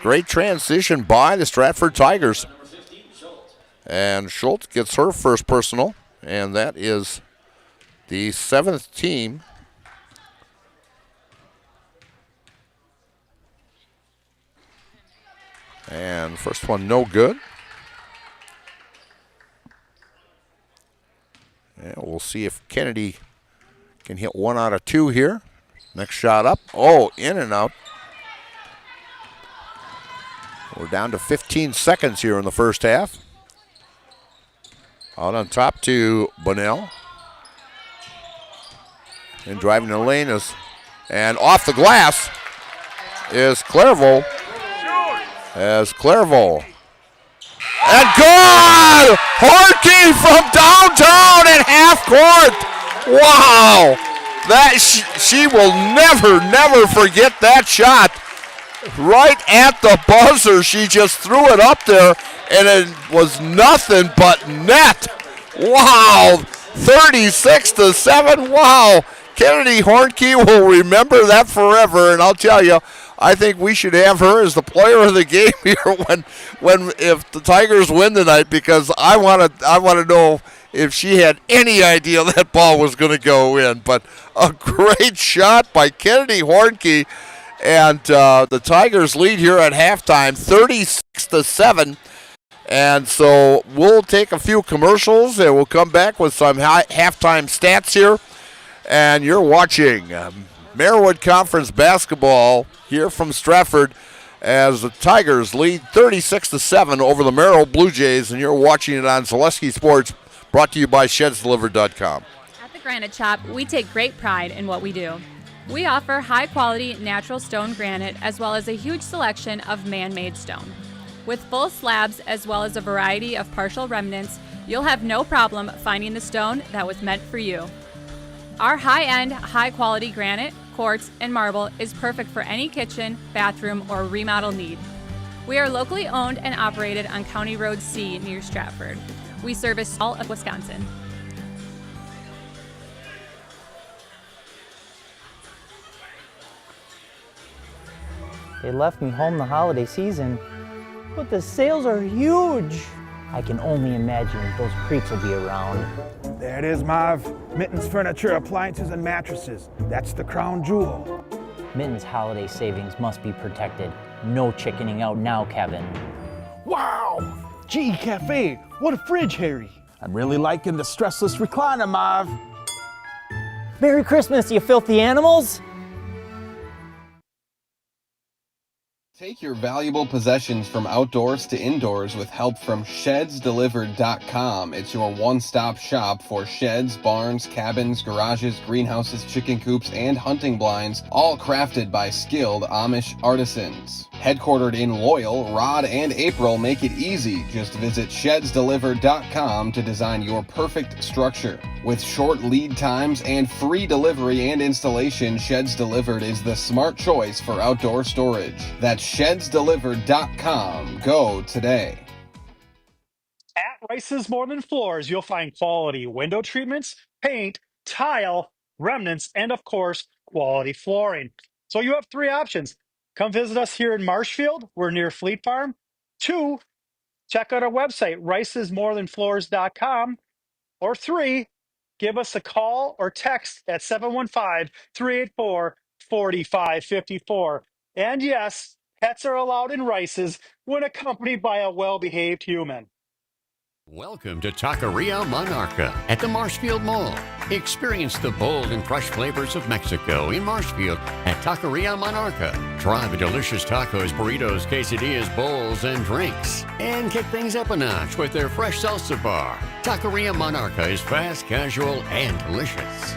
Great transition by the Stratford Tigers. And Schultz gets her first personal, and that is the 7th team. And first one no good. And we'll see if Kennedy can hit 1 out of 2 here. Next shot up. Oh, in and out. We're down to 15 seconds here in the first half. Out on top to Bunnell. And driving the lane is, and off the glass is Clairvaux. As Clairvaux. And good! Hornke from downtown at half court. Wow! That she will never forget that shot. Right at the buzzer, she just threw it up there, and it was nothing but net. Wow! 36-7. Wow! Kennedy Hornke will remember that forever, and I'll tell you, I think we should have her as the player of the game here when if the Tigers win tonight, because I want to know if she had any idea that ball was going to go in. But a great shot by Kennedy Hornke. And the Tigers lead here at halftime, 36-7. And so we'll take a few commercials, and we'll come back with some halftime stats here. And you're watching Merrill Conference basketball here from Stratford as the Tigers lead 36-7 over the Merrill Blue Jays. And you're watching it on Zaleski Sports, brought to you by ShedsDelivered.com.
At the Granite Shop, we take great pride in what we do. We offer high-quality natural stone granite as well as a huge selection of man-made stone. With full slabs as well as a variety of partial remnants, you'll have no problem finding the stone that was meant for you. Our high-end, high-quality granite, quartz, and marble is perfect for any kitchen, bathroom, or remodel need. We are locally owned and operated on County Road C near Stratford. We service all of Wisconsin.
They left me home the holiday season, but the sales are huge. I can only imagine those creeps will be around.
There it is, Marv. Mittens Furniture, Appliances, and Mattresses. That's the crown jewel.
Mittens' holiday savings must be protected. No chickening out now, Kevin.
Wow! GE Cafe, what a fridge, Harry. I'm really liking the stressless recliner, Marv.
Merry Christmas, you filthy animals!
Take your valuable possessions from outdoors to indoors with help from ShedsDelivered.com. It's your one-stop shop for sheds, barns, cabins, garages, greenhouses, chicken coops, and hunting blinds, all crafted by skilled Amish artisans. Headquartered in Loyal, Rod and April make it easy. Just visit ShedsDelivered.com to design your perfect structure. With short lead times and free delivery and installation, Sheds Delivered is the smart choice for outdoor storage. That's ShedsDelivered.com. Go today.
At Rice's More Than Floors, you'll find quality window treatments, paint, tile, remnants, and of course, quality flooring. So you have three options. Come visit us here in Marshfield. We're near Fleet Farm. 2, check out our website, ricesmorethanfloors.com. Or 3, give us a call or text at 715-384-4554. And yes, pets are allowed in Rice's when accompanied by a well-behaved human.
Welcome to Taqueria Monarca at the Marshfield Mall. Experience the bold and fresh flavors of Mexico in Marshfield at Taqueria Monarca. Try the delicious tacos, burritos, quesadillas, bowls, and drinks. And kick things up a notch with their fresh salsa bar. Taqueria Monarca is fast, casual, and delicious.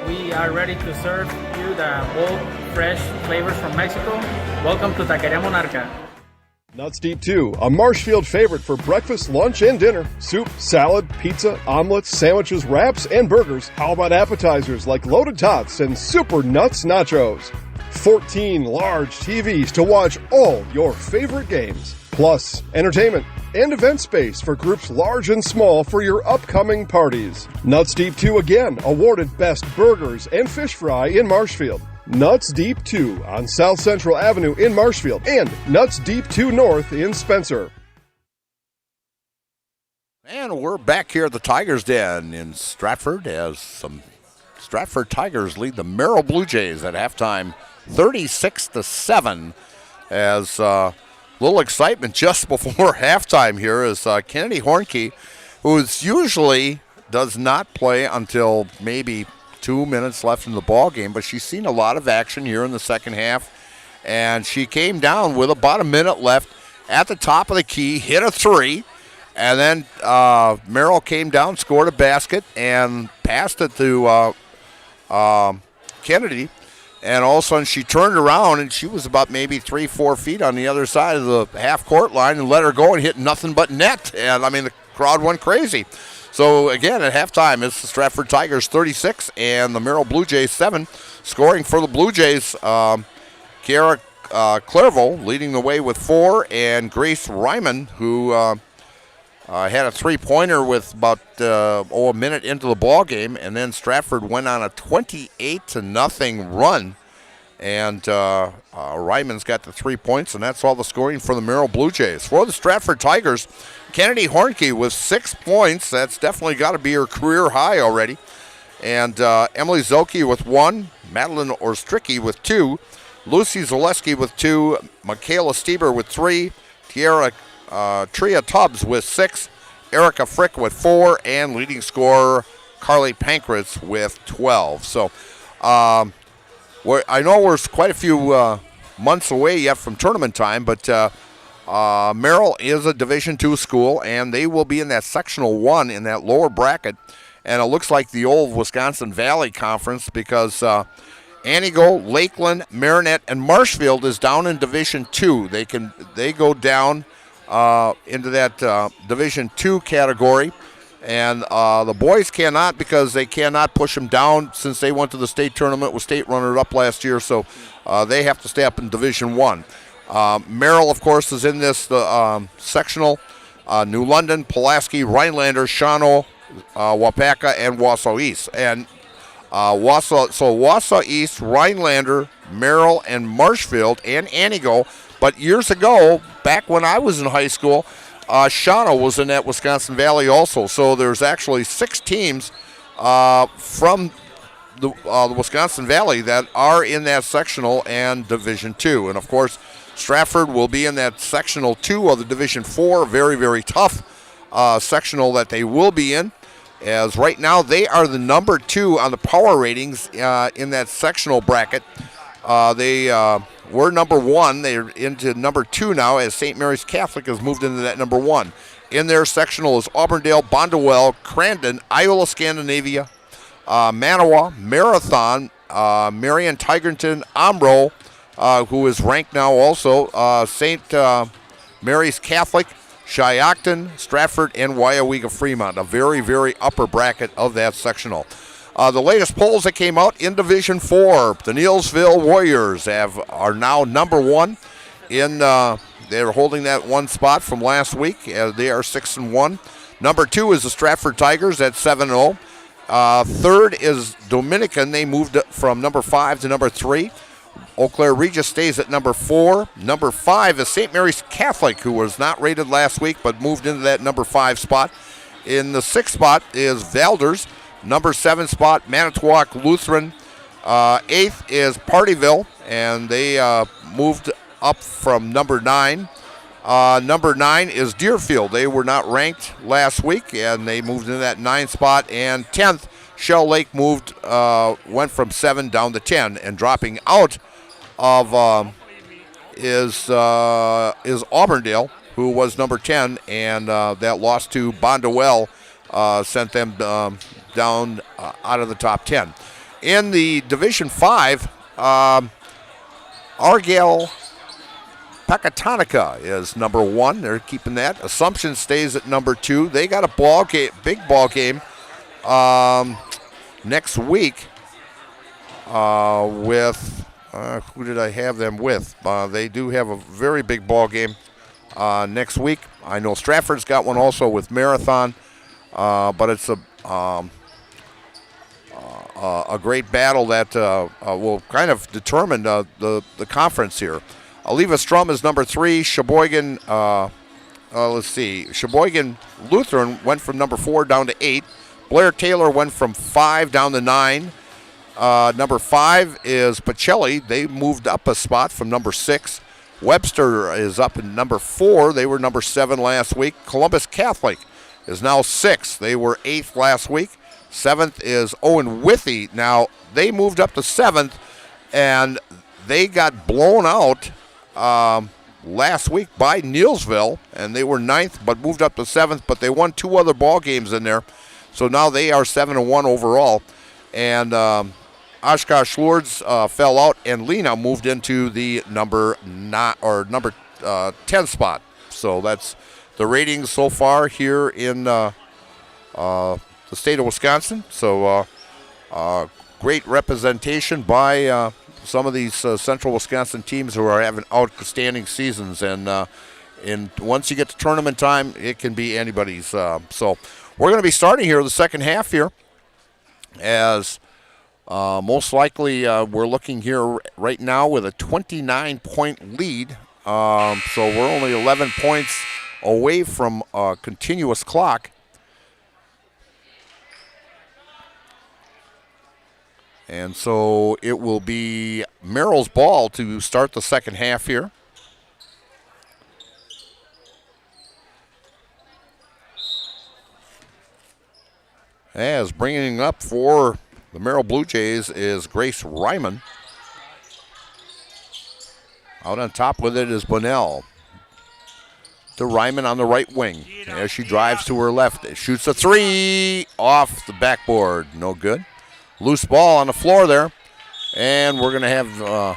We are ready to serve you the bold, fresh flavors from Mexico. Welcome to Taqueria Monarca.
Nuts Deep 2, a Marshfield favorite for breakfast, lunch, and dinner. Soup, salad, pizza, omelets, sandwiches, wraps, and burgers. How about appetizers like loaded tots and super nuts nachos? 14 large TVs to watch all your favorite games. Plus, entertainment and event space for groups large and small for your upcoming parties. Nuts Deep 2 again, awarded Best Burgers and Fish Fry in Marshfield. Nuts Deep 2 on South Central Avenue in Marshfield and Nuts Deep 2 North in Spencer.
And we're back here at the Tigers Den in Stratford as some Stratford Tigers lead the Merrill Blue Jays at halftime 36-7 as little excitement just before halftime here as Kennedy Hornke, who usually does not play until maybe 2 minutes left in the ball game, but she's seen a lot of action here in the second half, and she came down with about a minute left at the top of the key, hit a three, and then Merrill came down, scored a basket, and passed it to Kennedy, and all of a sudden she turned around, and she was about maybe 3-4 feet on the other side of the half-court line and let her go and hit nothing but net, and, I mean, the crowd went crazy. So, again, at halftime, it's the Stratford Tigers 36 and the Merrill Blue Jays 7. Scoring for the Blue Jays, Kiara Clairvaux leading the way with 4, and Grace Ryman, who had a three-pointer with about a minute into the ball game, and then Stratford went on a 28-0 run, and Ryman's got the 3 points, and that's all the scoring for the Merrill Blue Jays. For the Stratford Tigers, Kennedy Hornke with 6 points. That's definitely got to be her career high already. And Emily Zilke with 1, Madeline Orstricki with 2, Lucy Zaleski with 2, Michaela Stieber with 3, Tria Tubbs with 6, Erica Frick with 4, and leading scorer Carly Pankratz with 12. So I know we're quite a few months away yet from tournament time, but Merrill is a Division II school, and they will be in that sectional 1 in that lower bracket. And it looks like the old Wisconsin Valley Conference because Antigo, Lakeland, Marinette, and Marshfield is down in Division II. They go down into that Division II category, and the boys cannot because they cannot push them down since they went to the state tournament with state runner-up last year. So they have to stay up in Division I. Merrill, of course, is in this sectional. New London, Pulaski, Rhinelander, Shawano, Wapaka, and Wausau East. And Wausau East, Rhinelander, Merrill, and Marshfield, and Antigo But years ago, back when I was in high school, Shauna was in that Wisconsin Valley also. So there's actually 6 teams from the Wisconsin Valley that are in that sectional and Division II. And, of course, Stratford will be in that sectional 2 of the Division 4. Very, very tough sectional that they will be in. As right now they are the number 2 on the power ratings in that sectional bracket. They were number 1. They're into number 2 now as St. Mary's Catholic has moved into that number 1. In their sectional is Auburndale, Bondwell, Crandon, Iola Scandinavia, Manawa, Marathon, Marion Tigerton, Omro, who is ranked now also, St. Mary's Catholic, Shiocton, Stratford, and WIAA Fremont, a very, very upper bracket of that sectional. The latest polls that came out in Division 4, the Neillsville Warriors are now number 1 in they're holding that 1 spot from last week. They are 6-1. Number 2 is the Stratford Tigers at 7-0. Third is Dominican. They moved from number 5 to number 3. Eau Claire Regis stays at number 4. Number 5 is St. Mary's Catholic, who was not rated last week but moved into that number 5 spot. In the 6th spot is Valders. Number 7 spot, Manitowoc Lutheran. 8th is Partyville, and they moved up from number 9. Number 9 is Deerfield. They were not ranked last week, and they moved into that 9th spot. And 10th, Shell Lake went from 7 down to 10, and dropping out of is Auburndale, who was number 10, and that loss to Bondwell sent them down out of the top 10. In the Division 5, Argyle Pecatonica is number 1. They're keeping that. Assumption stays at number 2. They got a big ball game next week with who did I have them with? They do have a very big ball game next week. I know Stratford's got one also with Marathon, but it's a great battle that will kind of determine the conference here. Oliva Strum is number 3. Sheboygan, Sheboygan Lutheran went from number 4 down to 8. Blair Taylor went from 5 down to 9. Number 5 is Pacelli. They moved up a spot from number 6. Webster is up in number 4. They were number 7 last week. Columbus Catholic is now 6th. They were 8th last week. 7th is Owen Withy. Now, they moved up to 7th, and they got blown out last week by Neillsville, and they were 9th but moved up to 7th, but they won 2 other ball games in there. So now they are 7-1 overall. And Oshkosh Lourdes fell out, and Lena moved into the number 10 spot. So that's the ratings so far here in the state of Wisconsin. So great representation by some of these central Wisconsin teams who are having outstanding seasons. And once you get to tournament time, it can be anybody's. So we're going to be starting here the second half here, as most likely we're looking here right now with a 29-point lead. So we're only 11 points away from a continuous clock. And so it will be Merrill's ball to start the second half here. As bringing up for the Merrill Blue Jays is Grace Ryman. Out on top with it is Bunnell. To Ryman on the right wing. As she drives to her left, it shoots a 3 off the backboard. No good. Loose ball on the floor there. And we're going to have a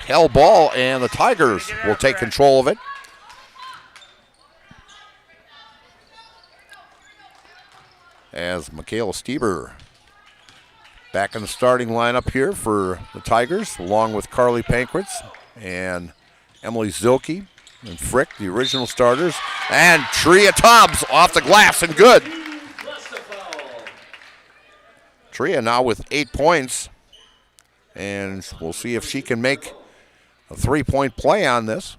hell ball, and the Tigers will take control of it. As Michaela Stieber back in the starting lineup here for the Tigers, along with Carly Pankratz and Emily Zilke and Frick, the original starters. And Tria Tubbs off the glass and good. Tria now with 8 points, and we'll see if she can make a 3-point play on this.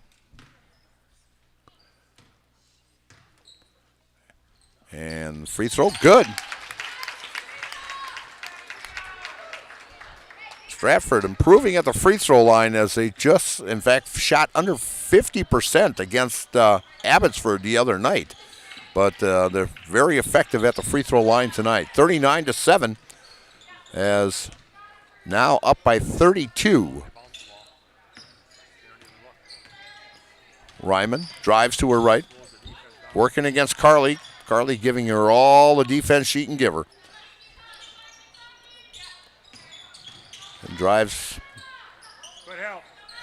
And free throw, good. Stratford improving at the free throw line as they just, in fact, shot under 50% against Abbotsford the other night. But they're very effective at the free throw line tonight. 39-7 as now up by 32. Ryman drives to her right, working against Carly. Carly giving her all the defense she can give her. And drives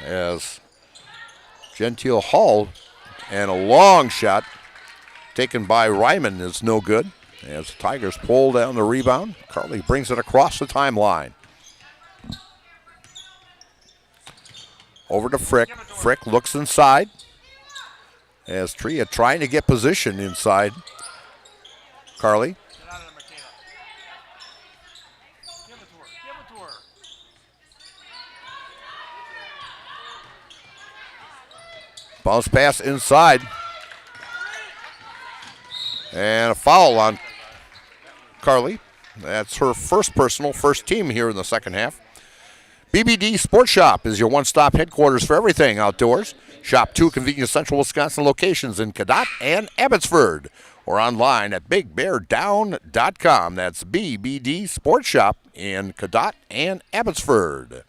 as Gentile Hall, and a long shot taken by Ryman is no good as the Tigers pull down the rebound. Carly brings it across the timeline. Over to Frick. Frick looks inside as Tria trying to get position inside. Carly. Bounce pass inside. And a foul on Carly. That's her first personal, first team here in the second half. BBD Sports Shop is your one-stop headquarters for everything outdoors. Shop 2 convenient central Wisconsin locations in Cadott and Abbotsford, or online at bigbeardown.com. That's BBD Sports Shop in Cadott and Abbotsford.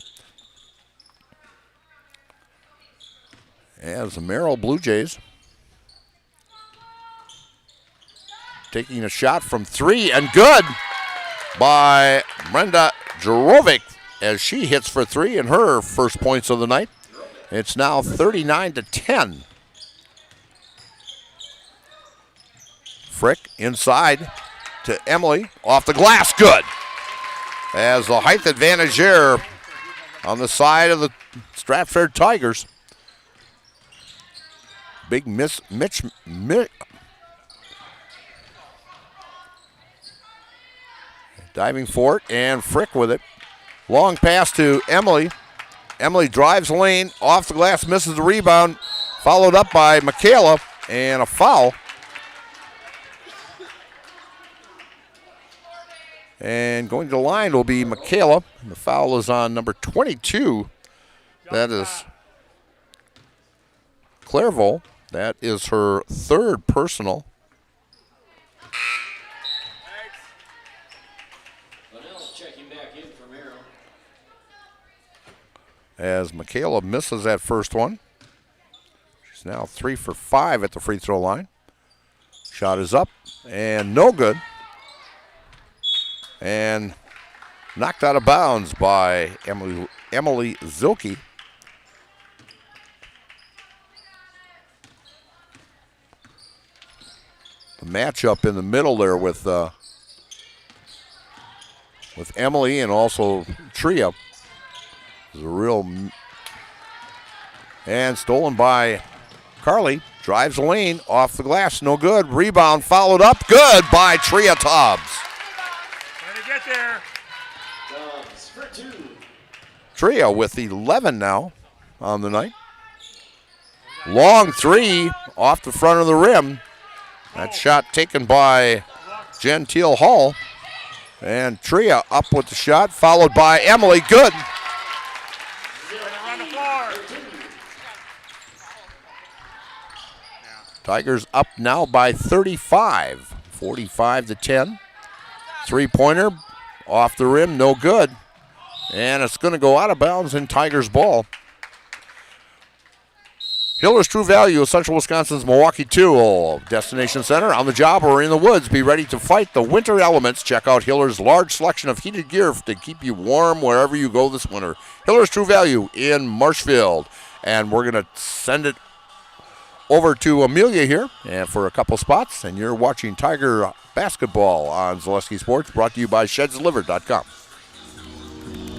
As the Merrill Blue Jays taking a shot from three, and good by Brenda Jarovic as she hits for three in her first points of the night. It's now 39-10. Frick inside to Emily, off the glass, good. As the height advantage there on the side of the Stratford Tigers. Big miss, diving for it, and Frick with it. Long pass to Emily. Emily drives lane, off the glass, misses the rebound, followed up by Michaela, and a foul. And going to the line will be Michaela. The foul is on number 22. That is Clairvaux. That is her third personal.
Checking back in for Merrill.
As Michaela misses that first one. She's now 3 for 5 at the free throw line. Shot is up and no good. And knocked out of bounds by Emily Zilke. The matchup in the middle there with Emily and also Tria is a real. And stolen by Carly. Drives the lane, off the glass, no good. Rebound followed up, good by Tria Tubbs.
Get there.
Tubbs for two.
Tria with 11 now on the night. Long three off the front of the rim. That shot taken by Gentile Hall. And Tria up with the shot, followed by Emily. Good. Tigers up now by 35, 45-10. Three-pointer off the rim, no good. And it's going to go out of bounds in Tigers ball. Hiller's True Value, Central Wisconsin's Milwaukee Tool Destination Center. On the job or in the woods, be ready to fight the winter elements. Check out Hiller's large selection of heated gear to keep you warm wherever you go this winter. Hiller's True Value in Marshfield. And we're going to send it over to Amelia here and for a couple spots. And you're watching Tiger basketball on Zaleski Sports, brought to you by ShedsDelivered.com.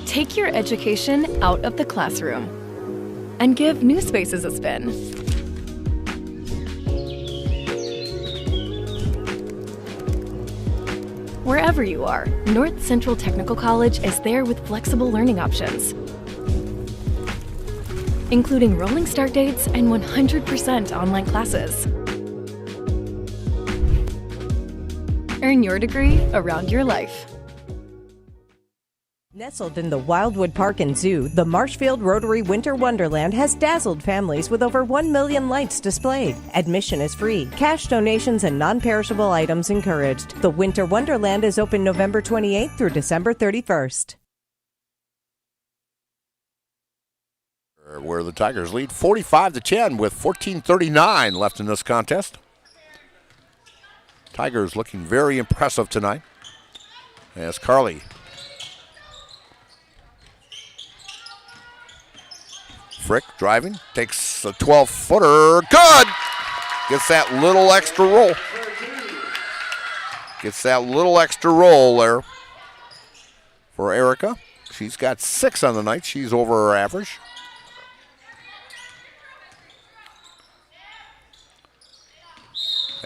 Take your education out of the classroom and give new spaces a spin. Wherever you are, North Central Technical College is there with flexible learning options, including rolling start dates and 100% online classes. Earn your degree around your life.
Nestled in the Wildwood Park and Zoo, the Marshfield Rotary Winter Wonderland has dazzled families with over 1 million lights displayed. Admission is free. Cash donations and non-perishable items encouraged. The Winter Wonderland is open November 28th through December 31st.
Where the Tigers lead 45-10 with 14:39 left in this contest. Tigers looking very impressive tonight. As Carly Frick driving, takes a 12-footer, good! Gets that little extra roll. Gets that little extra roll there for Erica. She's got 6 on the night. She's over her average.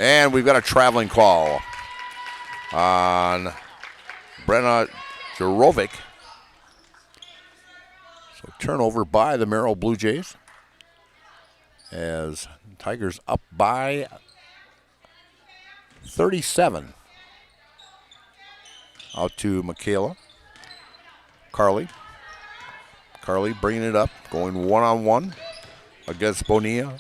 And we've got a traveling call on Brenna Jarovic. So turnover by the Merrill Blue Jays as Tigers up by 37. Out to Michaela. Carly bringing it up, going one-on-one against Bonilla.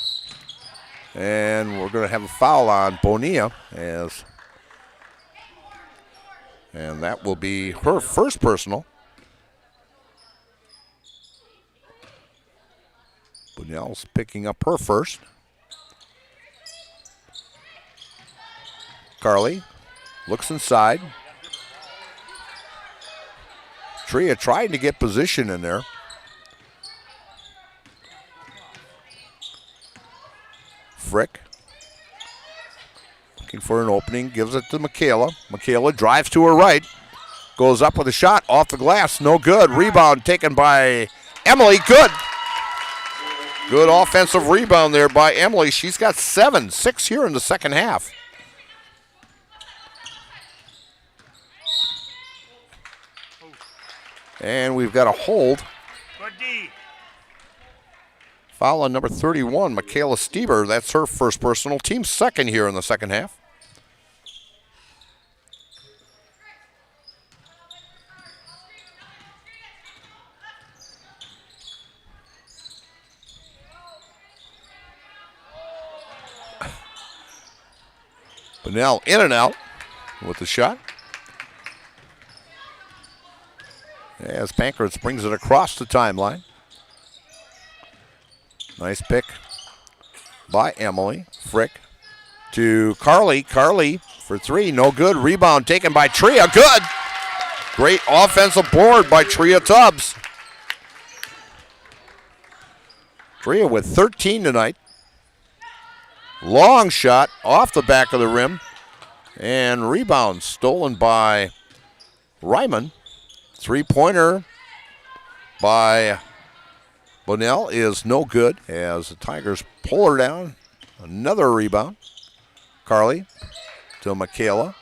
And we're going to have a foul on Bonilla, and that will be her first personal. Bonill's picking up her first. Carly looks inside. Tria trying to get position in there. Frick looking for an opening, gives it to Michaela. Michaela drives to her right, goes up with a shot off the glass, no good. Rebound taken by Emily, good. Good offensive rebound there by Emily. She's got 6 here in the second half. And we've got a hold. Foul on number 31, Michaela Stieber. That's her first personal. Team second here in the second half. Bunnell in and out with the shot. As Pankhurst brings it across the timeline. Nice pick by Emily. Frick to Carly. Carly for 3, no good. Rebound taken by Tria, good. Great offensive board by Tria Tubbs. Tria with 13 tonight. Long shot off the back of the rim. And rebound stolen by Ryman. 3-pointer by Bunnell is no good as the Tigers pull her down. Another rebound. Carly to Michaela.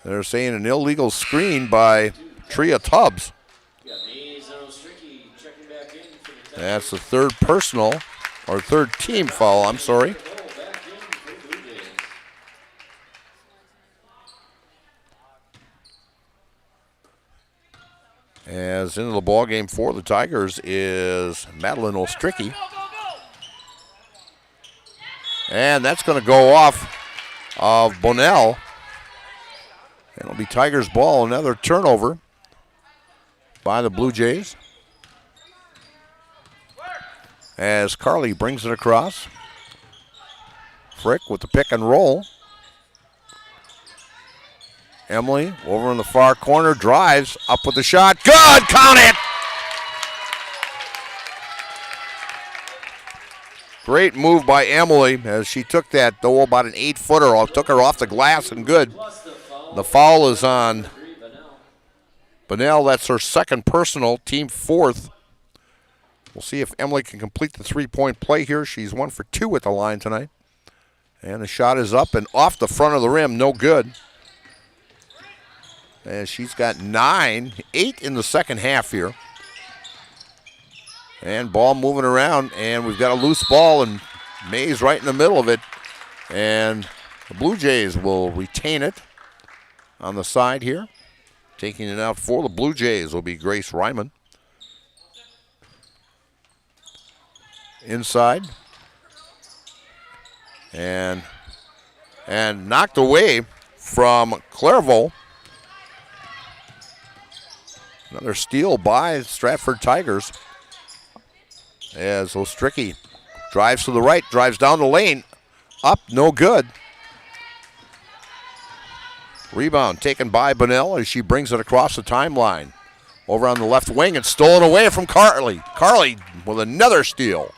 They're saying an illegal screen by Tria Tubbs. That's the third personal, or third team foul, I'm sorry. As into the ball game for the Tigers is Madeline Ostricky. And that's going to go off of Bunnell. It'll be Tigers ball, another turnover by the Blue Jays. As Carly brings it across. Frick with the pick and roll. Emily over in the far corner, drives up with the shot. Good, count it! Great move by Emily as she took that, though, about an 8-footer, took her off the glass and good. The foul is on Bunnell. That's her second personal, team fourth. We'll see if Emily can complete the 3-point play here. She's 1 for 2 at the line tonight. And the shot is up and off the front of the rim, no good. And she's got 8 in the second half here. And ball moving around, and we've got a loose ball, and Mays right in the middle of it. And the Blue Jays will retain it on the side here. Taking it out for the Blue Jays will be Grace Ryman. Inside. And knocked away from Clairvaux. Another steal by Stratford Tigers. As Ostricky drives to the right, drives down the lane. Up, no good. Rebound taken by Bunnell as she brings it across the timeline. Over on the left wing, it's stolen away from Carly. Carly with another steal.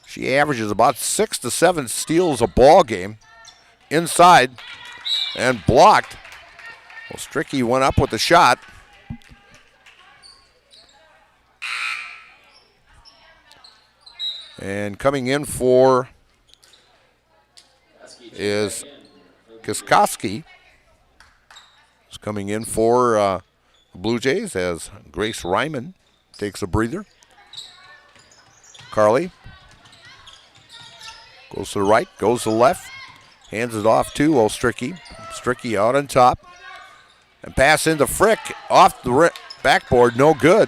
She averages about 6 to 7 steals a ball game. Inside and blocked. Ostricky went up with the shot. And coming in for is Kiskowski. Is coming in for the Blue Jays as Grace Ryman takes a breather. Carly goes to the right, goes to the left, hands it off to Ostricky. Ostricky out on top. And pass into Frick off the backboard, no good.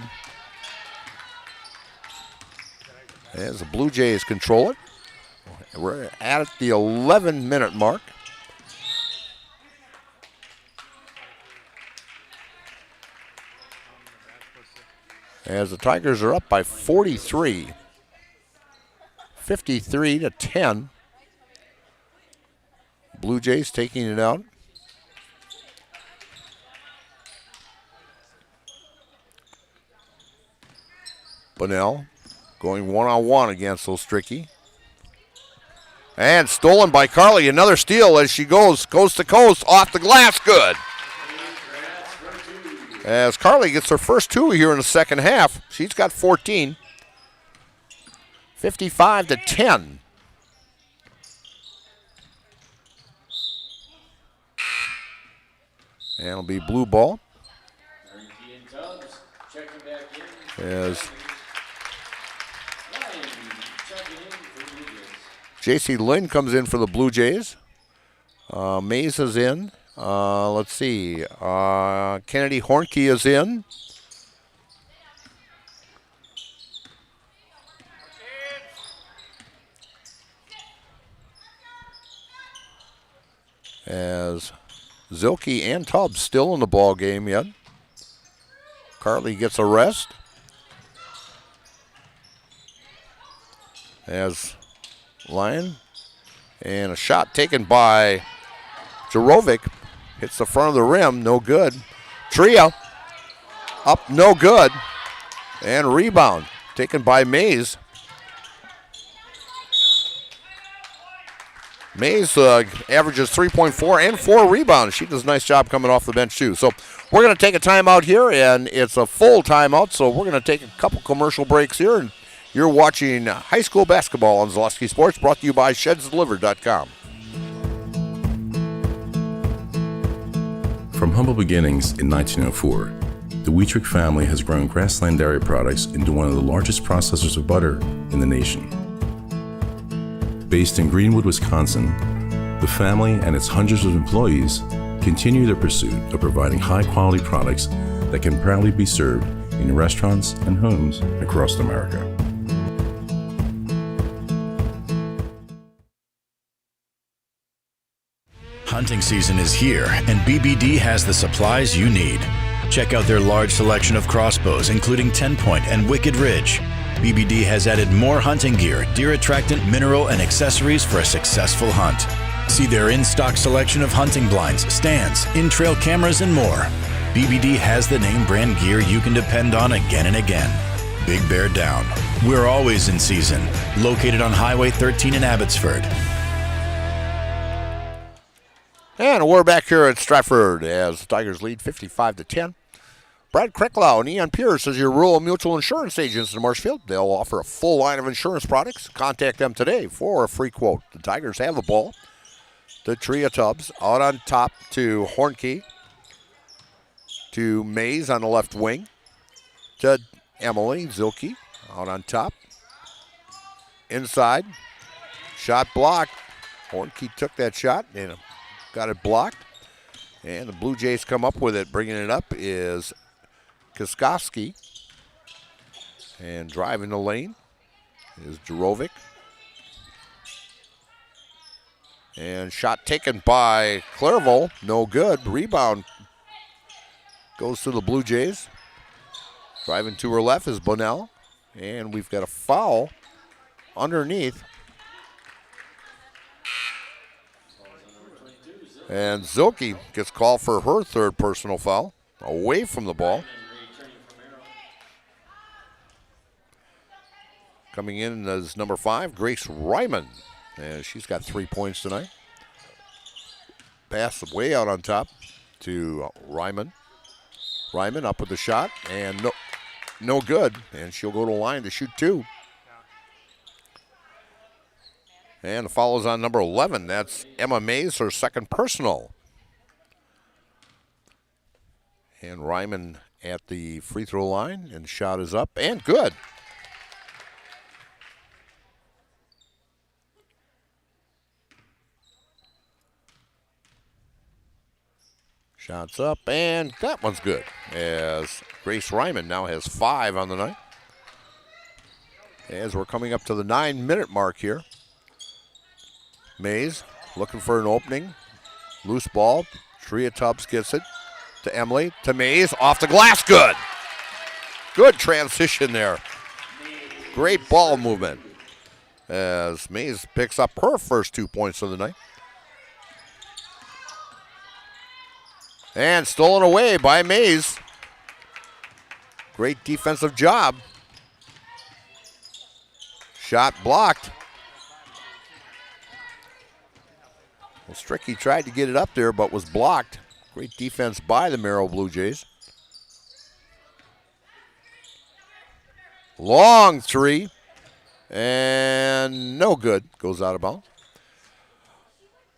As the Blue Jays control it. We're at the 11-minute mark. As the Tigers are up by 43. 53 to 10. Blue Jays taking it out. Bunnell going one-on-one against Ostricky. And stolen by Carly. Another steal as she goes coast to coast off the glass. Good. As Carly gets her first two here in the second half. She's got 14. 55 to 10. And it'll be blue ball. As J.C. Lynn comes in for the Blue Jays. Mays is in. Let's see. Kennedy Hornke is in. As Zilke and Tubbs still in the ball game yet. Carly gets a rest. As Lyon. And a shot taken by Jarovic. Hits the front of the rim, no good. Tria up, no good. And rebound taken by Mays. Mays averages 3.4 and 4 rebounds. She does a nice job coming off the bench too. So we're going to take a timeout here, and it's a full timeout. So we're going to take a couple commercial breaks here, and you're watching high school basketball on Zaleski Sports, brought to you by ShedsDelivered.com.
From humble beginnings in 1904, the Wheatrick family has grown Grassland Dairy Products into one of the largest processors of butter in the nation. Based in Greenwood, Wisconsin, the family and its hundreds of employees continue their pursuit of providing high-quality products that can proudly be served in restaurants and homes across America.
Hunting season is here, and BBD has the supplies you need. Check out their large selection of crossbows, including 10-point and Wicked Ridge. BBD has added more hunting gear, deer attractant, mineral, and accessories for a successful hunt. See their in-stock selection of hunting blinds, stands, in-trail cameras, and more. BBD has the name brand gear you can depend on again and again. Big Bear Down. We're always in season. Located on Highway 13 in Abbotsford.
And we're back here at Stratford as the Tigers lead 55 to 10. Brad Krecklau and Ian Pierce as your rural mutual insurance agents in Marshfield. They'll offer a full line of insurance products. Contact them today for a free quote. The Tigers have the ball. The Tria Tubbs out on top to Hornke. To Mays on the left wing. To Emily Zilke out on top. Inside. Shot blocked. Hornkey took that shot and got it blocked. And the Blue Jays come up with it. Bringing it up is Kiskowski. And driving the lane is Jurovic. And shot taken by Clairvaux. No good. Rebound goes to the Blue Jays. Driving to her left is Bonnell. And we've got a foul underneath. And Zilke gets called for her third personal foul. Away from the ball. Coming in as number 5, Grace Ryman. And she's got 3 points tonight. Pass way out on top to Ryman. Ryman up with the shot, and no good. And she'll go to the line to shoot 2. And the foul is on number 11. That's Emma Mays, her second personal. And Ryman at the free throw line, and shot is up and good. Shots up, and that one's good, as Grace Ryman now has 5 on the night. As we're coming up to the 9-minute mark here. Mays looking for an opening. Loose ball. Tria Tubbs gets it to Emily, to Mays, off the glass, good. Good transition there. Great ball movement as Mays picks up her first 2 points of the night. And stolen away by Mays. Great defensive job. Shot blocked. Well, Stricky tried to get it up there, but was blocked. Great defense by the Merrill Blue Jays. Long 3. And no good. Goes out of bounds.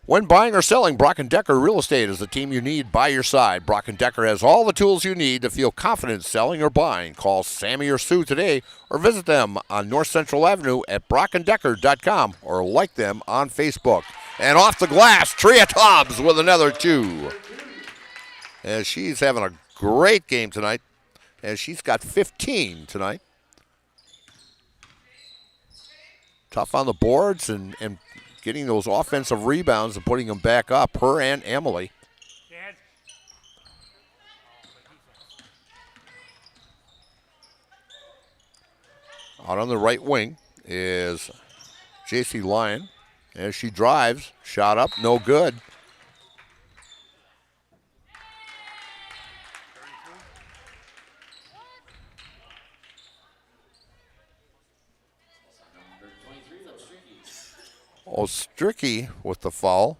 When buying or selling, Brock & Decker Real Estate is the team you need by your side. Brock & Decker has all the tools you need to feel confident selling or buying. Call Sammy or Sue today or visit them on North Central Avenue at brockanddecker.com or like them on Facebook. And off the glass, Tria Tubbs with another 2. As she's having a great game tonight, as she's got 15 tonight. Tough on the boards and getting those offensive rebounds and putting them back up, her and Emily. Out on the right wing is J.C. Lyon. As she drives, shot up, no good. Stricky with the foul.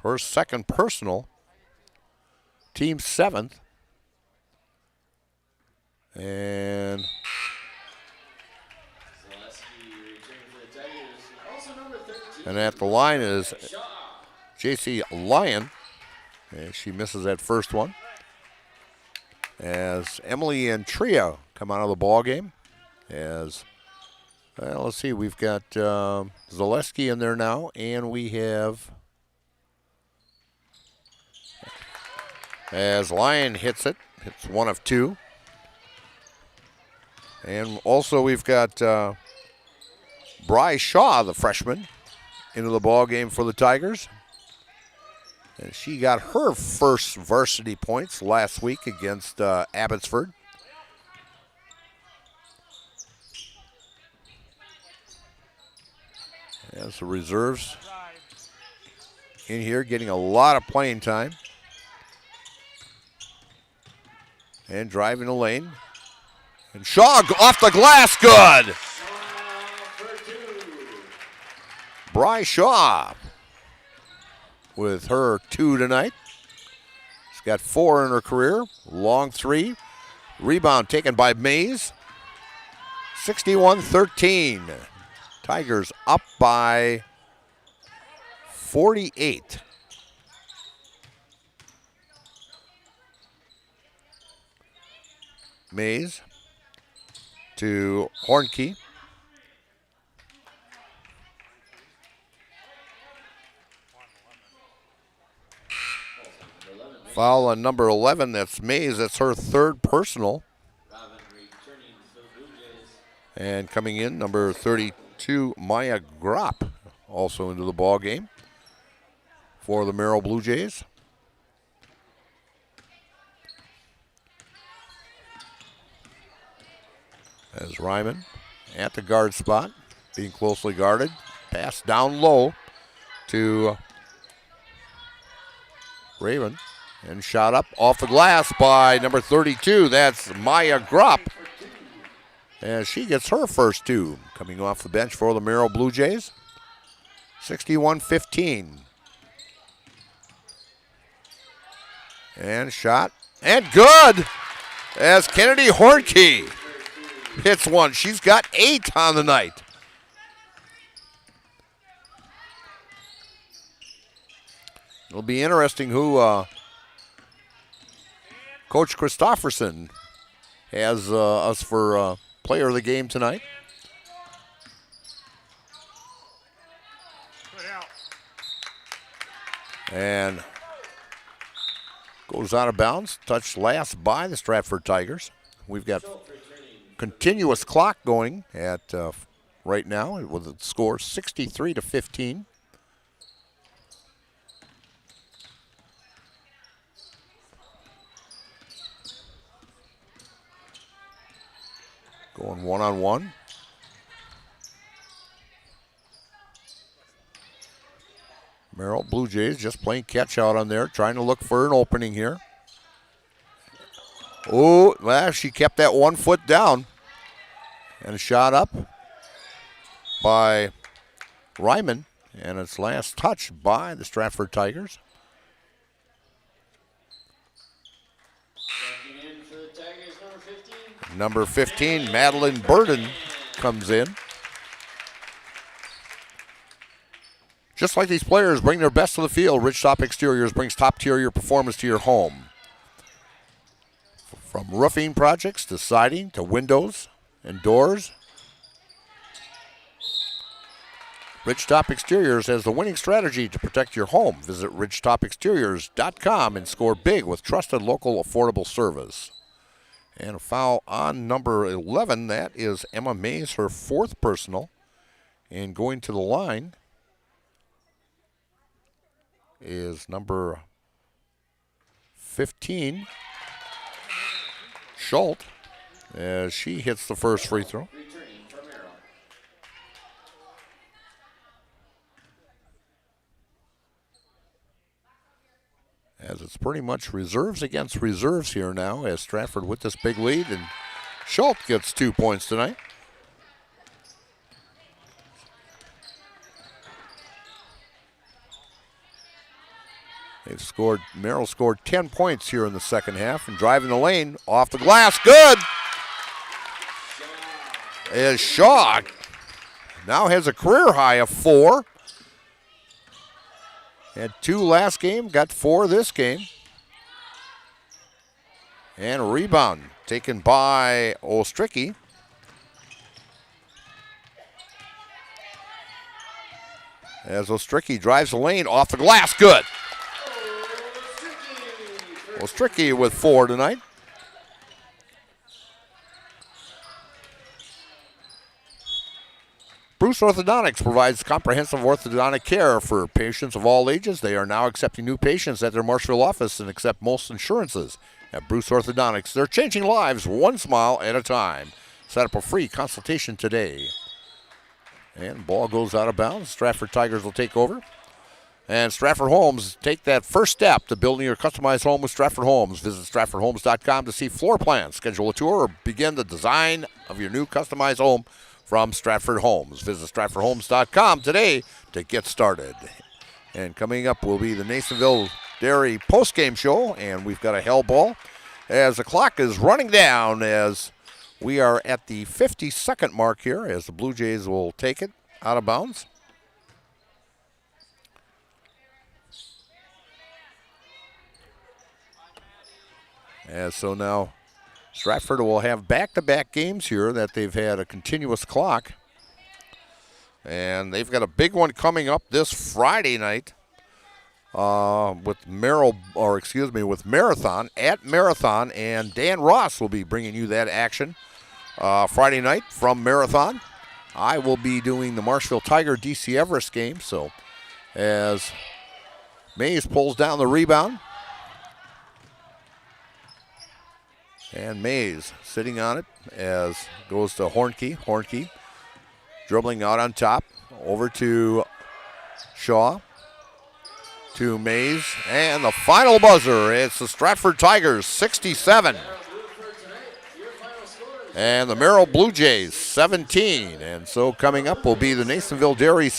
Her second personal. Team 7th. And at the line is J.C. Lyon. And she misses that first one. As Emily and Tria come out of the ball game. As well, let's see, we've got Zaleski in there now, and we have, as Lyon hits it, it's 1 of 2. And also we've got Bry Shaw, the freshman, into the ball game for the Tigers. And she got her first varsity points last week against Abbotsford. As the reserves in here getting a lot of playing time. And driving the lane. And Shaw off the glass, good! Bry Shaw with her 2 tonight. She's got 4 in her career. Long 3. Rebound taken by Mays. 61-13. Tigers up by 48. Mays to Hornkey. Foul on number 11, that's Mays. That's her third personal. And coming in, number 32, Maya Gropp, also into the ball game for the Merrill Blue Jays. As Ryman at the guard spot, being closely guarded. Pass down low to Raven. And shot up off the glass by number 32. That's Maya Gropp. And she gets her first two. Coming off the bench for the Merrill Blue Jays. 61-15. And shot. And good! As Kennedy Hornkey hits one. She's got 8 on the night. It'll be interesting who Coach Christofferson has us for player of the game tonight. And goes out of bounds. Touched last by the Stratford Tigers. We've got continuous clock going at right now with the score 63-15. Going one-on-one. Merrill Blue Jays just playing catch out on there, trying to look for an opening here. Oh, well, she kept that 1 foot down. And a shot up by Ryman. And it's last touch by the Stratford Tigers. Number 15, Madeline Burden, comes in. Just like these players bring their best to the field, Ridgetop Exteriors brings top-tier performance to your home. From roofing projects to siding to windows and doors, Ridgetop Exteriors has the winning strategy to protect your home. Visit ridgetopexteriors.com and score big with trusted local affordable service. And a foul on number 11. That is Emma Mays, her 4th personal. And going to the line is number 15, Schultz, as she hits the first free throw. As it's pretty much reserves against reserves here now, as Stratford with this big lead, and Schultz gets 2 points tonight. Merrill scored 10 points here in the second half, and driving the lane off the glass, good! As Shaw now has a career high of 4. Had 2 last game, got 4 this game. And a rebound taken by Ostricky. As Ostricky drives the lane off the glass, good. Ostricky with 4 tonight. Bruce Orthodontics provides comprehensive orthodontic care for patients of all ages. They are now accepting new patients at their Marshville office and accept most insurances. At Bruce Orthodontics, they're changing lives one smile at a time. Set up a free consultation today. And ball goes out of bounds. Stratford Tigers will take over. And Stratford Homes, take that first step to building your customized home with Stratford Homes. Visit StratfordHomes.com to see floor plans, schedule a tour, or begin the design of your new customized home from Stratford Homes. Visit StratfordHomes.com today to get started. And coming up will be the Nasonville Dairy postgame show, and we've got a hell ball as the clock is running down as we are at the 50-second mark here as the Blue Jays will take it out of bounds. So now Stratford will have back-to-back games here that they've had a continuous clock. And they've got a big one coming up this Friday night with Marathon at Marathon, and Dan Ross will be bringing you that action Friday night from Marathon. I will be doing the Marshfield Tiger DC Everest game, so as Mays pulls down the rebound. And Mays sitting on it as goes to Hornke. Hornke dribbling out on top. Over to Shaw. To Mays. And the final buzzer. It's the Stratford Tigers 67. And the Merrill Blue Jays 17. And so coming up will be the Nasonville Dairy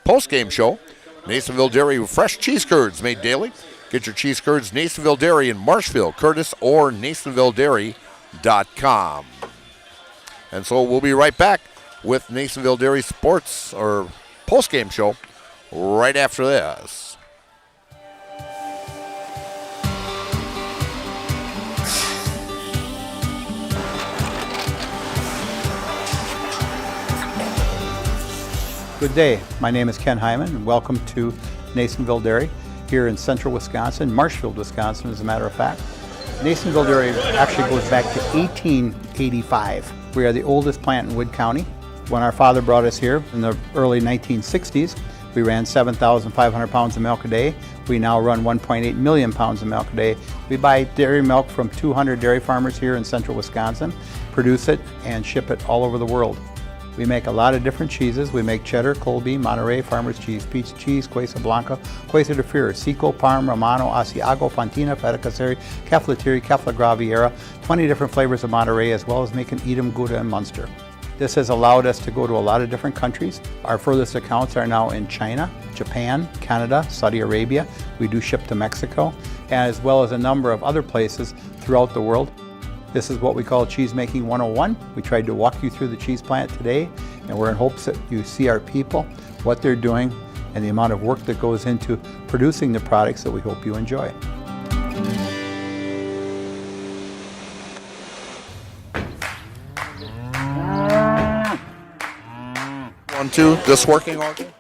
post-game show. Nasonville Dairy fresh cheese curds made daily. Get your cheese curds, Nasonville Dairy in Marshfield, Curtis, or NasonvilleDairy.com. And so we'll be right back with Nasonville Dairy Sports or post-game show right after this.
Good day. My name is Ken Hyman, and welcome to Nasonville Dairy here in central Wisconsin, Marshfield, Wisconsin, as a matter of fact. Nasonville Dairy actually goes back to 1885. We are the oldest plant in Wood County. When our father brought us here in the early 1960s, we ran 7,500 pounds of milk a day. We now run 1.8 million pounds of milk a day. We buy dairy milk from 200 dairy farmers here in central Wisconsin, produce it, and ship it all over the world. We make a lot of different cheeses. We make cheddar, Colby, Monterey, Farmer's Cheese, Pizza Cheese, Quesa Blanca, Quesa de Fury, Seco, Parm, Romano, Asiago, Fontina, Feta Caseri, Caflatiri, Cafla Graviera, 20 different flavors of Monterey, as well as making Edam, Gouda, and Munster. This has allowed us to go to a lot of different countries. Our furthest accounts are now in China, Japan, Canada, Saudi Arabia. We do ship to Mexico, as well as a number of other places throughout the world. This is what we call Cheese Making 101. We tried to walk you through the cheese plant today, and we're in hopes that you see our people, what they're doing, and the amount of work that goes into producing the products that we hope you enjoy.
1, 2, this working all good?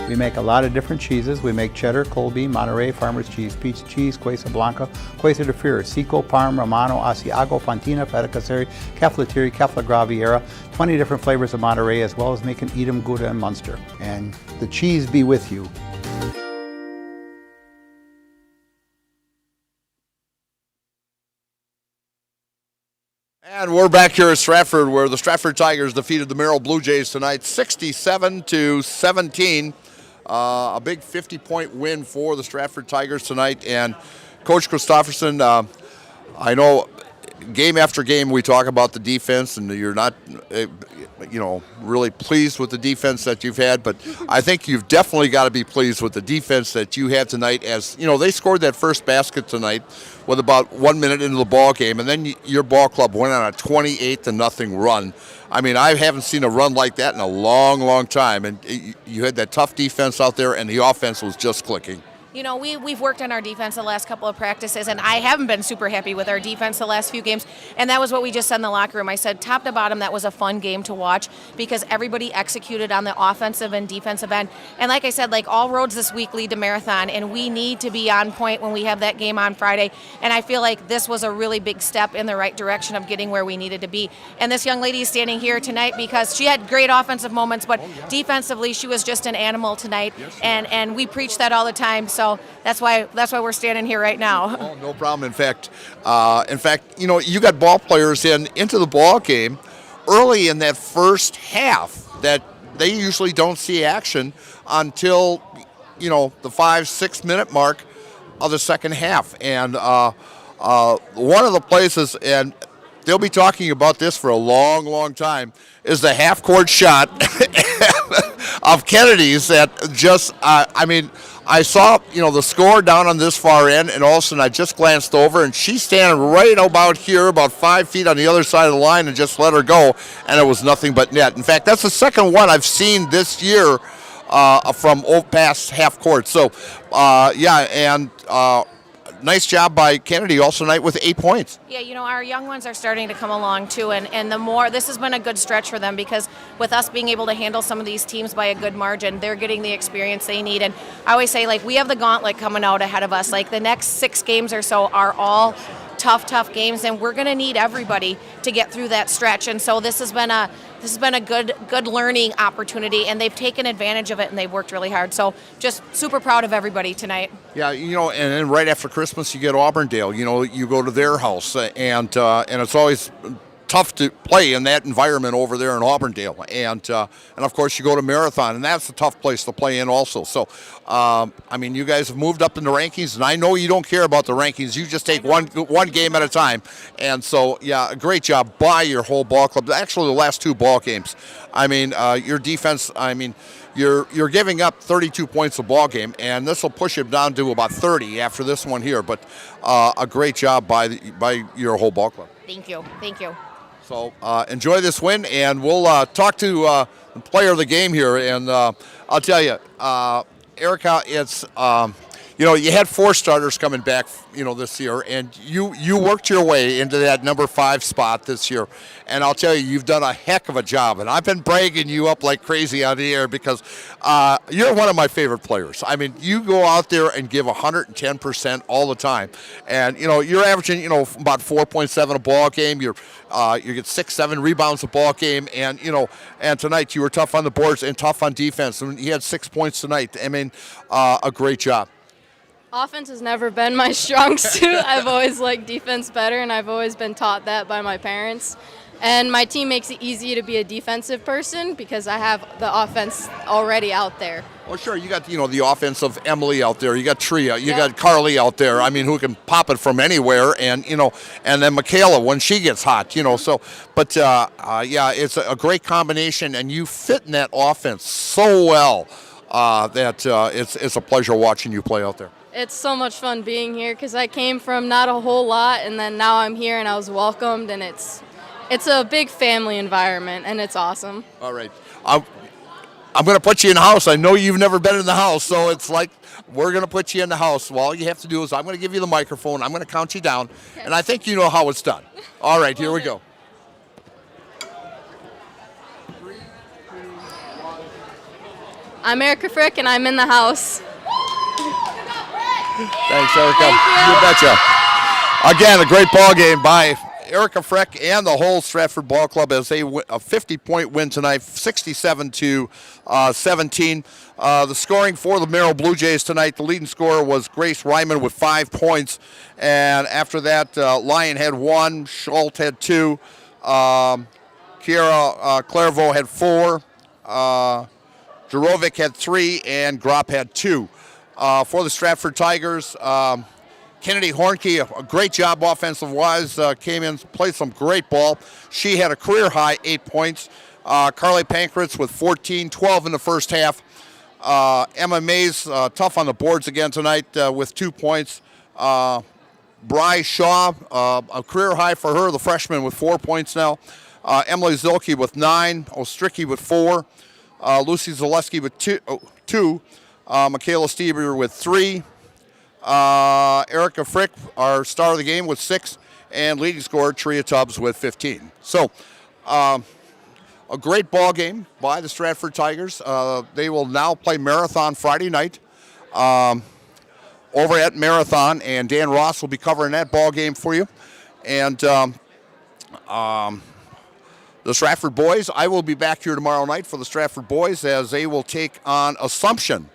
We make a lot of different cheeses. We make cheddar, Colby, Monterey, Farmer's Cheese, Pizza Cheese, Quesa Blanca, Quesa de Fury, Seco, Parm, Romano, Asiago, Fontina, Feta Caseri, Caflatiri, Cafla Graviera, 20 different flavors of Monterey, as well as making Edam, Gouda, and Munster. And the cheese be with you.
And we're back here at Stratford, where the Stratford Tigers defeated the Merrill Blue Jays tonight, 67-17. A big 50-point win for the Stratford Tigers tonight. And Coach Christofferson, I know game after game we talk about the defense, and you're not, really pleased with the defense that you've had. But I think you've definitely got to be pleased with the defense that you had tonight. As they scored that first basket tonight with about 1 minute into the ball game, and then your ball club went on a 28-0 run. I mean, I haven't seen a run like that in a long, long time. And you had that tough defense out there, and the offense was just clicking.
You know, we've worked on our defense the last couple of practices, and I haven't been super happy with our defense the last few games. And that was what we just said in the locker room. I said, top to bottom, that was a fun game to watch because everybody executed on the offensive and defensive end. And like I said, like all roads this week lead to Marathon, and we need to be on point when we have that game on Friday. And I feel like this was a really big step in the right direction of getting where we needed to be. And this young lady is standing here tonight because she had great offensive moments, but defensively she was just an animal tonight. And we preach that all the time. So that's why we're standing here right now.
Oh, no problem. In fact, you know, you got ball players into the ball game early in that first half that they usually don't see action until, you know, the 5-6 minute mark of the second half. And one of the places, and they'll be talking about this for a long, long time, is the half-court shot of Kennedy's that just, I saw, you know, the score down on this far end, and all of a sudden I just glanced over, and she's standing right about here, about 5 feet on the other side of the line, and just let her go, and it was nothing but net. In fact, that's the second one I've seen this year from past half court. So, nice job by Kennedy also tonight with 8 points.
Yeah, you know, our young ones are starting to come along too, and the more, this has been a good stretch for them because with us being able to handle some of these teams by a good margin, they're getting the experience they need. And I always say, like, we have the gauntlet coming out ahead of us. Like, the next 6 games or so are all tough games, and we're going to need everybody to get through that stretch. And so this has been a good learning opportunity, and they've taken advantage of it, and they've worked really hard. So just super proud of everybody tonight.
Yeah, you know, and then right after Christmas you get Auburndale. You know, you go to their house, and it's always tough to play in that environment over there in Auburndale. And of course you go to Marathon, and that's a tough place to play in also. So, you guys have moved up in the rankings, and I know you don't care about the rankings. You just take one game at a time. And so, yeah, a great job by your whole ball club. Actually, the last 2 ball games. Your defense, you're giving up 32 points a ball game, and this will push it down to about 30 after this one here. But a great job by your whole ball club.
Thank you.
So enjoy this win, and we'll talk to the player of the game here. And I'll tell you, Erica, it's you had 4 starters coming back, this year, and you worked your way into that number 5 spot this year. And I'll tell you, you've done a heck of a job. And I've been bragging you up like crazy on the air because you're one of my favorite players. I mean, you go out there and give 110% all the time. And, you're averaging, about 4.7 a ball game. You get 6-7 rebounds a ball game. And, and tonight you were tough on the boards and tough on defense. And you had 6 points tonight. A great job.
Offense has never been my strong suit. I've always liked defense better, and I've always been taught that by my parents. And my team makes it easy to be a defensive person because I have the offense already out there.
Well, sure, you got, the offense of Emily out there. You got Tria. You got Carly out there, who can pop it from anywhere. And, and then Michaela when she gets hot, so. But, it's a great combination, and you fit in that offense so well that it's a pleasure watching you play out there.
It's so much fun being here because I came from not a whole lot, and then now I'm here and I was welcomed, and it's a big family environment, and it's awesome.
All right. I'm going to put you in the house. I know you've never been in the house, so it's like we're going to put you in the house. Well, all you have to do is I'm going to give you the microphone. I'm going to count you down, and I think you know how it's done. All right, here we go.
I'm Erica Frick, and I'm in the house.
Thanks, Erica.
Thank you.
You betcha. Again, a great ball game by Erica Freck and the whole Stratford Ball Club as they win a 50-point win tonight, 67-17. The scoring for the Merrill Blue Jays tonight, the leading scorer was Grace Ryman with 5 points. And after that, Lyon had 1, Schultz had 2, Kiara Clairvaux had 4, Jarovic had 3, and Gropp had 2. For the Stratford Tigers, Kennedy Hornke, a great job offensive-wise, came in, played some great ball. She had a career-high 8 points. Carly Pankratz with 14, 12 in the first half. Emma Mays, tough on the boards again tonight with 2 points. Bri Shaw, a career-high for her, the freshman, with 4 points now. Emily Zilke with 9, Ostricki with 4, Lucy Zaleski with 2, Michaela Stieber with 3, Erica Frick, our star of the game, with 6, and leading scorer Tria Tubbs with 15. So, a great ball game by the Stratford Tigers. They will now play Marathon Friday night over at Marathon, and Dan Ross will be covering that ball game for you. And the Stratford boys, I will be back here tomorrow night for the Stratford boys as they will take on Assumption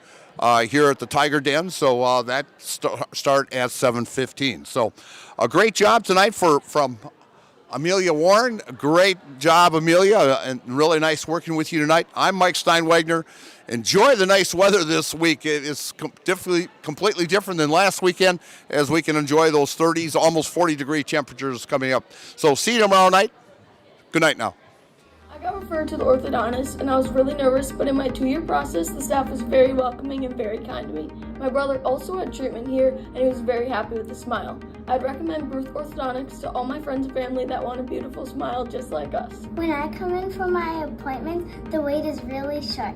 here at the Tiger Den. So that start at 7:15. So a great job tonight from Amelia Warren. Great job, Amelia, and really nice working with you tonight. I'm Mike Steinwagner. Enjoy the nice weather this week. It is completely different than last weekend, as we can enjoy those 30s, almost 40-degree temperatures coming up. So see you tomorrow night. Good night now.
I got referred to the orthodontist, and I was really nervous, but in my 2-year process, the staff was very welcoming and very kind to me. My brother also had treatment here, and he was very happy with a smile. I'd recommend Bruce Orthodontics to all my friends and family that want a beautiful smile just like us.
When I come in for my appointment, the wait is really short.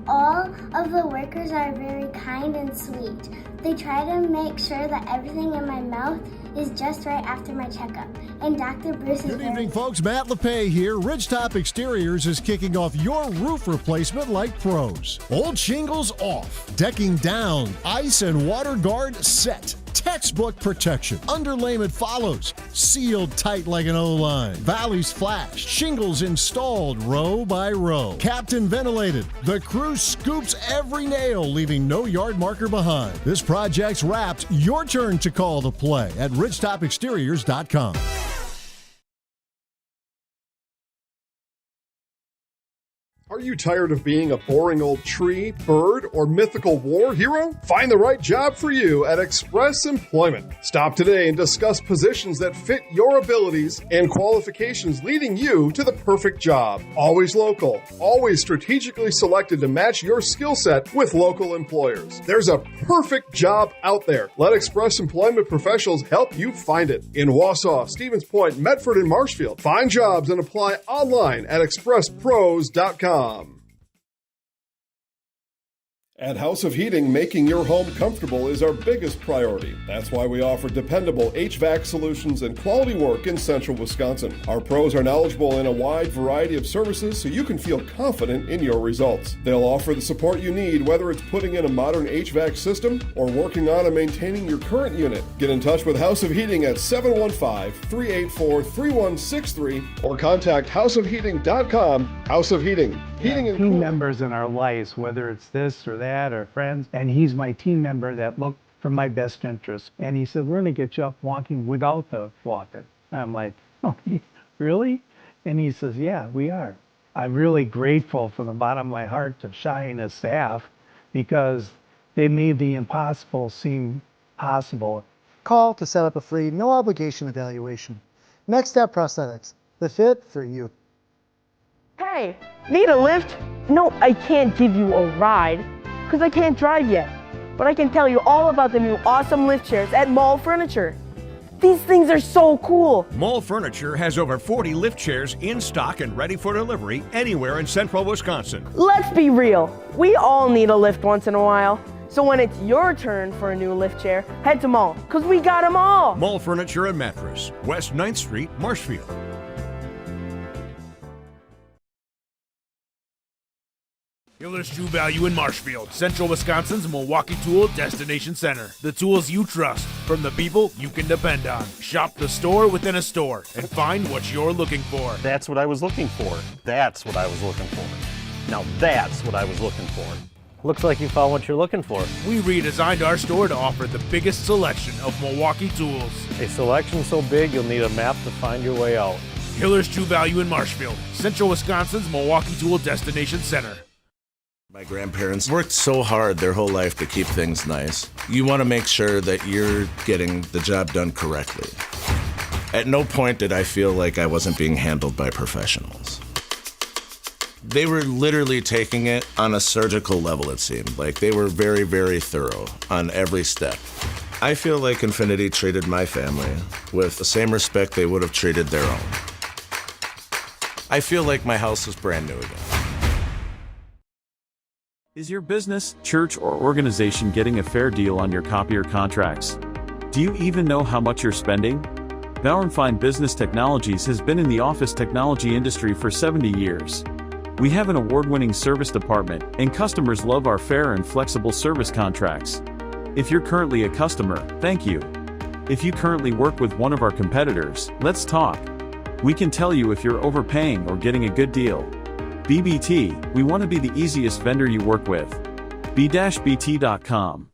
All of the workers are very kind and sweet. They try to make sure that everything in my mouth is just right after my checkup. And Dr. Bruce is
Good evening, folks. Matt LePay here. Ridgetop Exteriors is kicking off your roof replacement like pros. Old shingles off, decking down, ice and water guard set. Textbook protection. Underlayment follows. Sealed tight like an O-line. Valleys flashed. Shingles installed row by row. Captain ventilated. The crew scoops every nail, leaving no yard marker behind. This project's wrapped. Your turn to call the play at ridgetopexteriors.com.
Are you tired of being a boring old tree, bird, or mythical war hero? Find the right job for you at Express Employment. Stop today and discuss positions that fit your abilities and qualifications, leading you to the perfect job. Always local, always strategically selected to match your skill set with local employers. There's a perfect job out there. Let Express Employment professionals help you find it. In Wausau, Stevens Point, Medford, and Marshfield. Find jobs and apply online at expresspros.com. At House of Heating, making your home comfortable is our biggest priority. That's why we offer dependable HVAC solutions and quality work in central Wisconsin. Our pros are knowledgeable in a wide variety of services, so you can feel confident in your results. They'll offer the support you need, whether it's putting in a modern HVAC system or working on and maintaining your current unit. Get in touch with House of Heating at 715-384-3163 or contact houseofheating.com. House of Heating. Heating and
team members in our lives, whether it's this or that or friends, and he's my team member that looked for my best interest. And he said, we're going to get you up walking without the walker. I'm like, oh, really? And he says, yeah, we are. I'm really grateful from the bottom of my heart to Shai and his staff because they made the impossible seem possible.
Call to set up a free, no obligation evaluation. Next Step Prosthetics, the fit for you.
Hey, need a lift? No, I can't give you a ride because I can't drive yet. But I can tell you all about the new awesome lift chairs at Mall Furniture. These things are so cool.
Mall Furniture has over 40 lift chairs in stock and ready for delivery anywhere in central Wisconsin.
Let's be real. We all need a lift once in a while. So when it's your turn for a new lift chair, head to Mall because we got them all.
Mall Furniture and Mattress, West 9th Street, Marshfield.
Hiller's True Value in Marshfield, Central Wisconsin's Milwaukee Tool Destination Center. The tools you trust from the people you can depend on. Shop the store within a store and find what you're looking for.
That's what I was looking for. That's what I was looking for. Now that's what I was looking for.
Looks like you found what you're looking for.
We redesigned our store to offer the biggest selection of Milwaukee tools.
A selection so big you'll need a map to find your way out.
Hiller's True Value in Marshfield, Central Wisconsin's Milwaukee Tool Destination Center.
My grandparents worked so hard their whole life to keep things nice. You want to make sure that you're getting the job done correctly. At no point did I feel like I wasn't being handled by professionals. They were literally taking it on a surgical level, it seemed. Like they were very, very thorough on every step. I feel like Infinity treated my family with the same respect they would have treated their own. I feel like my house is brand new again.
Is your business, church, or organization getting a fair deal on your copier contracts? Do you even know how much you're spending? Bauer & Fine Business Technologies has been in the office technology industry for 70 years. We have an award-winning service department, and customers love our fair and flexible service contracts. If you're currently a customer, thank you. If you currently work with one of our competitors, let's talk. We can tell you if you're overpaying or getting a good deal. BBT, we want to be the easiest vendor you work with. B-BT.com